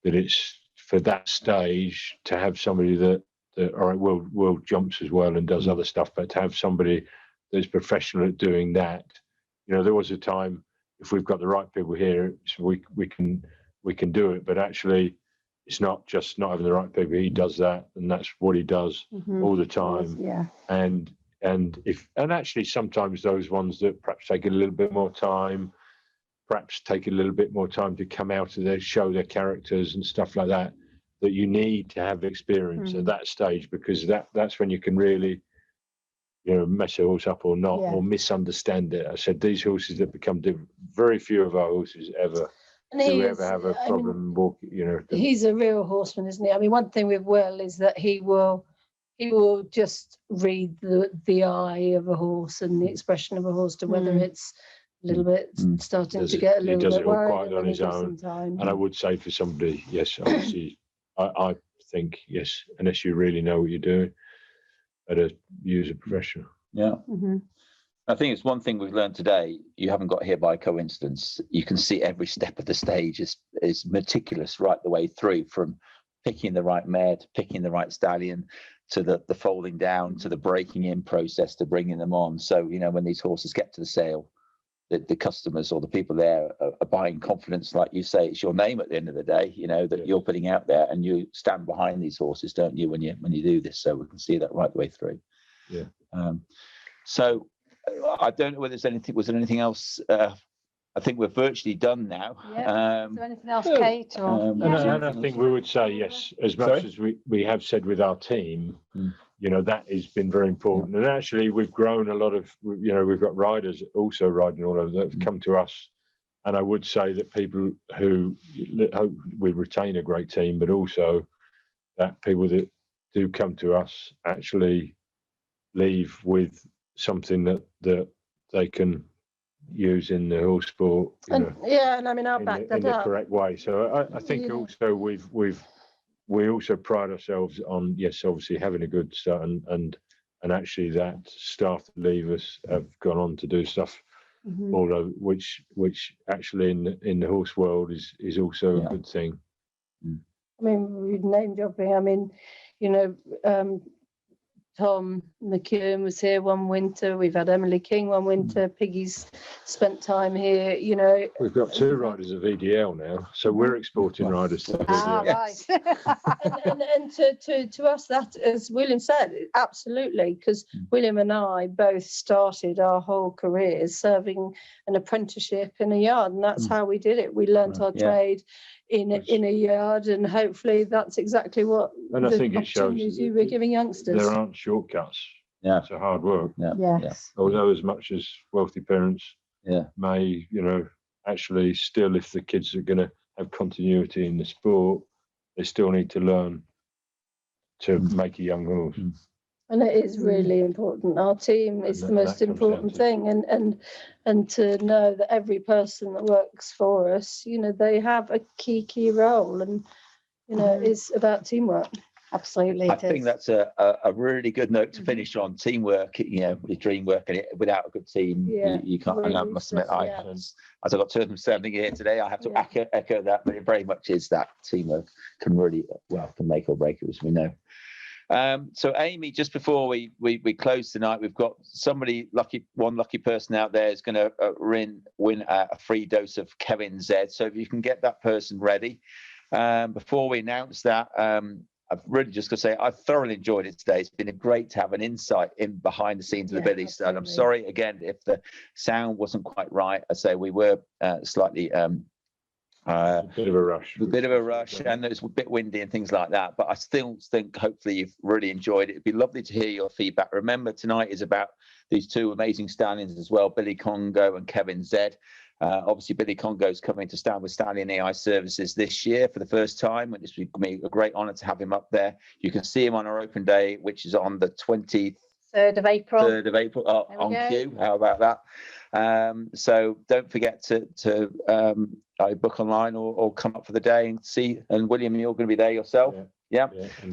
that it's for that stage to have somebody that all right, Will jumps as well and does other stuff, but to have somebody that's professional at doing that. You know, there was a time, if we've got the right people here, we can do it. But actually, it's not just not having the right people. He does that, and that's what he does all the time. Yeah. And actually, sometimes those ones that perhaps take a little bit more time, perhaps take a little bit more time to come out of their show their characters and stuff like that. That you need to have experience at that stage, because that's when you can really, you know, mess a horse up or not, or misunderstand it. I said these horses that become different, very few of our horses ever ever have a problem walking, you know. He's a real horseman, isn't he? I mean, one thing with Will is that he will just read the eye of a horse and the expression of a horse to whether it's a little bit starting to get a little bit worried. He does it all quite on his own. And I would say for somebody, yes, obviously, I think, yes, unless you really know what you're doing, better use a professional. Yeah. I think it's one thing we've learned today. You haven't got here by coincidence. You can see every step of the stage is meticulous right the way through, from picking the right mare to picking the right stallion, to the folding down, to the breaking in process, to bringing them on. So, you know, when these horses get to the sale, the customers or the people there are buying confidence. Like you say, it's your name at the end of the day, you know, that you're putting out there, and you stand behind these horses, don't you, when you do this? So we can see that right the way through. Yeah. So I don't know whether was there anything else. I think we're virtually done now. Yeah. Is there anything else, Kate? Or And I think we would say yes, as much as we have said with our team, you know, that has been very important. And actually, we've grown a lot of, you know, we've got riders also riding all over that have come to us. And I would say that people who hope we retain a great team, but also that people that do come to us actually leave with something that they can use in the horse sport, And I mean, I'll back that in the up. correct way. So I think also we also pride ourselves on, yes, obviously having a good start, and actually that staff that leave us have gone on to do stuff all over, which actually in the horse world is also a good thing. I mean, we've name dropping. I mean, you know, Tom McKeown was here one winter. We've had Emily King one winter. Piggy's spent time here. You know, We've got 2 riders of EDL now, so we're exporting riders to EDL. right. and to us, that, as William said, absolutely, because William and I both started our whole careers serving an apprenticeship in a yard, and that's how we did it. We learnt our trade in a yard, and hopefully that's exactly what And I think it shows you were giving youngsters. there aren't shortcuts. It's a hard work. Yes. Although as much as wealthy parents may, you know, actually still, if the kids are going to have continuity in the sport, they still need to learn to make a young horse. And it is really important. Our team is the most important thing, and to know that every person that works for us, you know, they have a key role, and you know, it's about teamwork. Absolutely. I think that's a really good note to finish on. Teamwork, you know, with dream work, and without a good team, you can't. Really, and I must admit, as I got 2 of them standing here today, I have to echo that. But it very much is that teamwork can really, can make or break it, as we know. So Amy, just before we close tonight, we've got one lucky person out there is going to win a free dose of Kevin Z. So if you can get that person ready. Before we announce that, I've really just got to say I've thoroughly enjoyed it today. It's been great to have an insight in behind the scenes of the Billy Stud. I'm sorry again if the sound wasn't quite right. I say we were slightly A bit of a rush. And it's a bit windy and things like that, but I still think hopefully you've really enjoyed it. It'd be lovely to hear your feedback. Remember, tonight is about these 2 amazing stallions as well, Billy Congo and Kevin Z. Obviously, Billy Congo is coming to stand with Stallion AI Services this year for the first time, and it's going to be a great honour to have him up there. You can see him on our open day, which is on the 23rd of April. 3rd of April on cue. How about that? So don't forget to book online or come up for the day and see. And William, you're going to be there yourself. Yeah.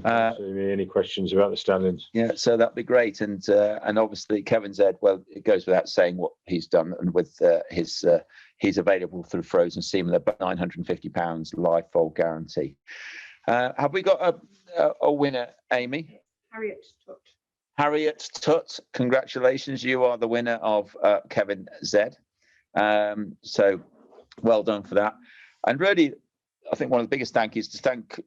Any questions about the stallions? Yeah, so that'd be great. And obviously Kevin Z, well, it goes without saying what he's done, and with he's available through Frozen Seam, about £950 live foal guarantee. Have we got a winner, Amy? Harriet Tutt. Harriet Tutt, congratulations. You are the winner of Kevin Z. So well done for that. And really, I think one of the biggest thank yous to thank,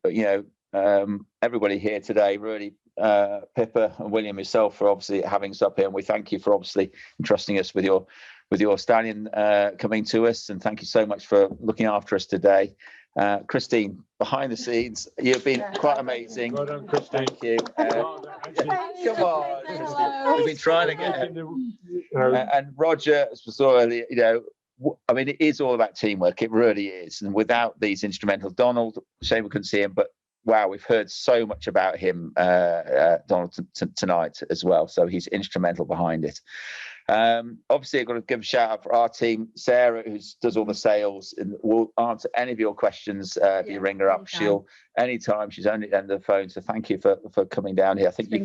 everybody here today, really, Pippa and William, yourself, for obviously having us up here. And we thank you for obviously entrusting us with your stallion coming to us. And thank you so much for looking after us today. Christine, behind the scenes, you've been quite amazing. Well done, Christine. Thank you. Come on, Christine. We've been trying to get it. And Roger, as we saw earlier, I mean, it is all about teamwork. It really is. And without these instrumentals, Donald, shame we couldn't see him, but wow, we've heard so much about him, Donald, tonight as well. So he's instrumental behind it. Obviously, I've got to give a shout out for our team, Sarah, who does all the sales and will answer any of your questions if you ring her up. She'll anytime. She's only on the phone. So thank you for coming down here. I think you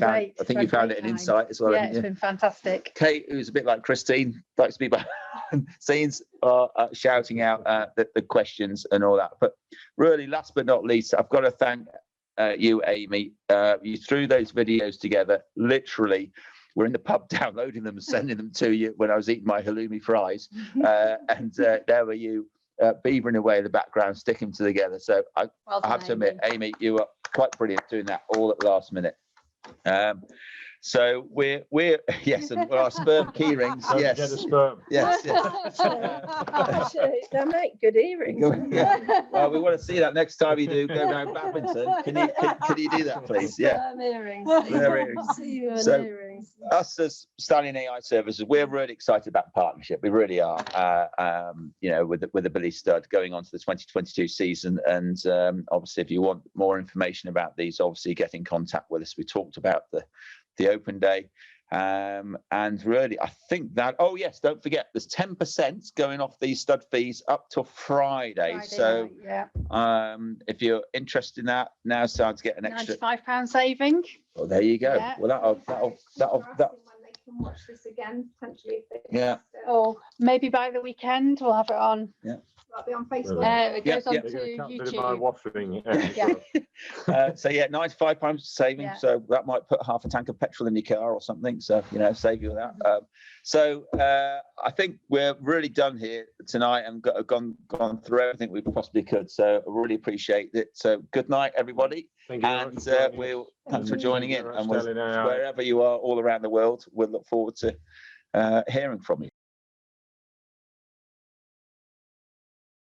found it an insight as well. Yeah, it's been fantastic. Kate, who's a bit like Christine, likes to be behind scenes, shouting out the questions and all that. But really, last but not least, I've got to thank you, Amy. You threw those videos together, literally. We're in the pub downloading them and sending them to you when I was eating my halloumi fries. And there were you beavering away in the background, sticking them together. So I have to admit, Amy, you were quite brilliant doing that all at the last minute. So we're yes, and our sperm key rings. Yes, get a sperm. Yes. Actually, they make good earrings. Yeah. Well, we want to see that next time you do go down badminton. Can you do that, please? Yeah. Earrings. See you in So, earrings. Us as Stallion AI Services, we're really excited about the partnership. We really are. With the Billy Stud going on to the 2022 season, and obviously, if you want more information about these, obviously get in contact with us. We talked about the open day, and really, I think that. Oh yes, don't forget, there's 10% going off these stud fees up till Friday. So, if you're interested in that, now's time to get an extra £95 saving. Well, there you go. Yeah. Well, that'll. When they can watch this again, potentially. If they Yeah. Or maybe by the weekend we'll have it on. That'll be on Facebook. It goes on Yeah. to They're gonna cut YouTube. my waffling. Yeah. So yeah, £95 saving. Yeah. So that might put half a tank of petrol in your car or something. So save you that. So I think we're really done here tonight and gone through everything we possibly could. So I really appreciate it. So good night, everybody. Thank you. And thanks for joining in. And Stallion AI. wherever you are, all around the world, we'll look forward to hearing from you.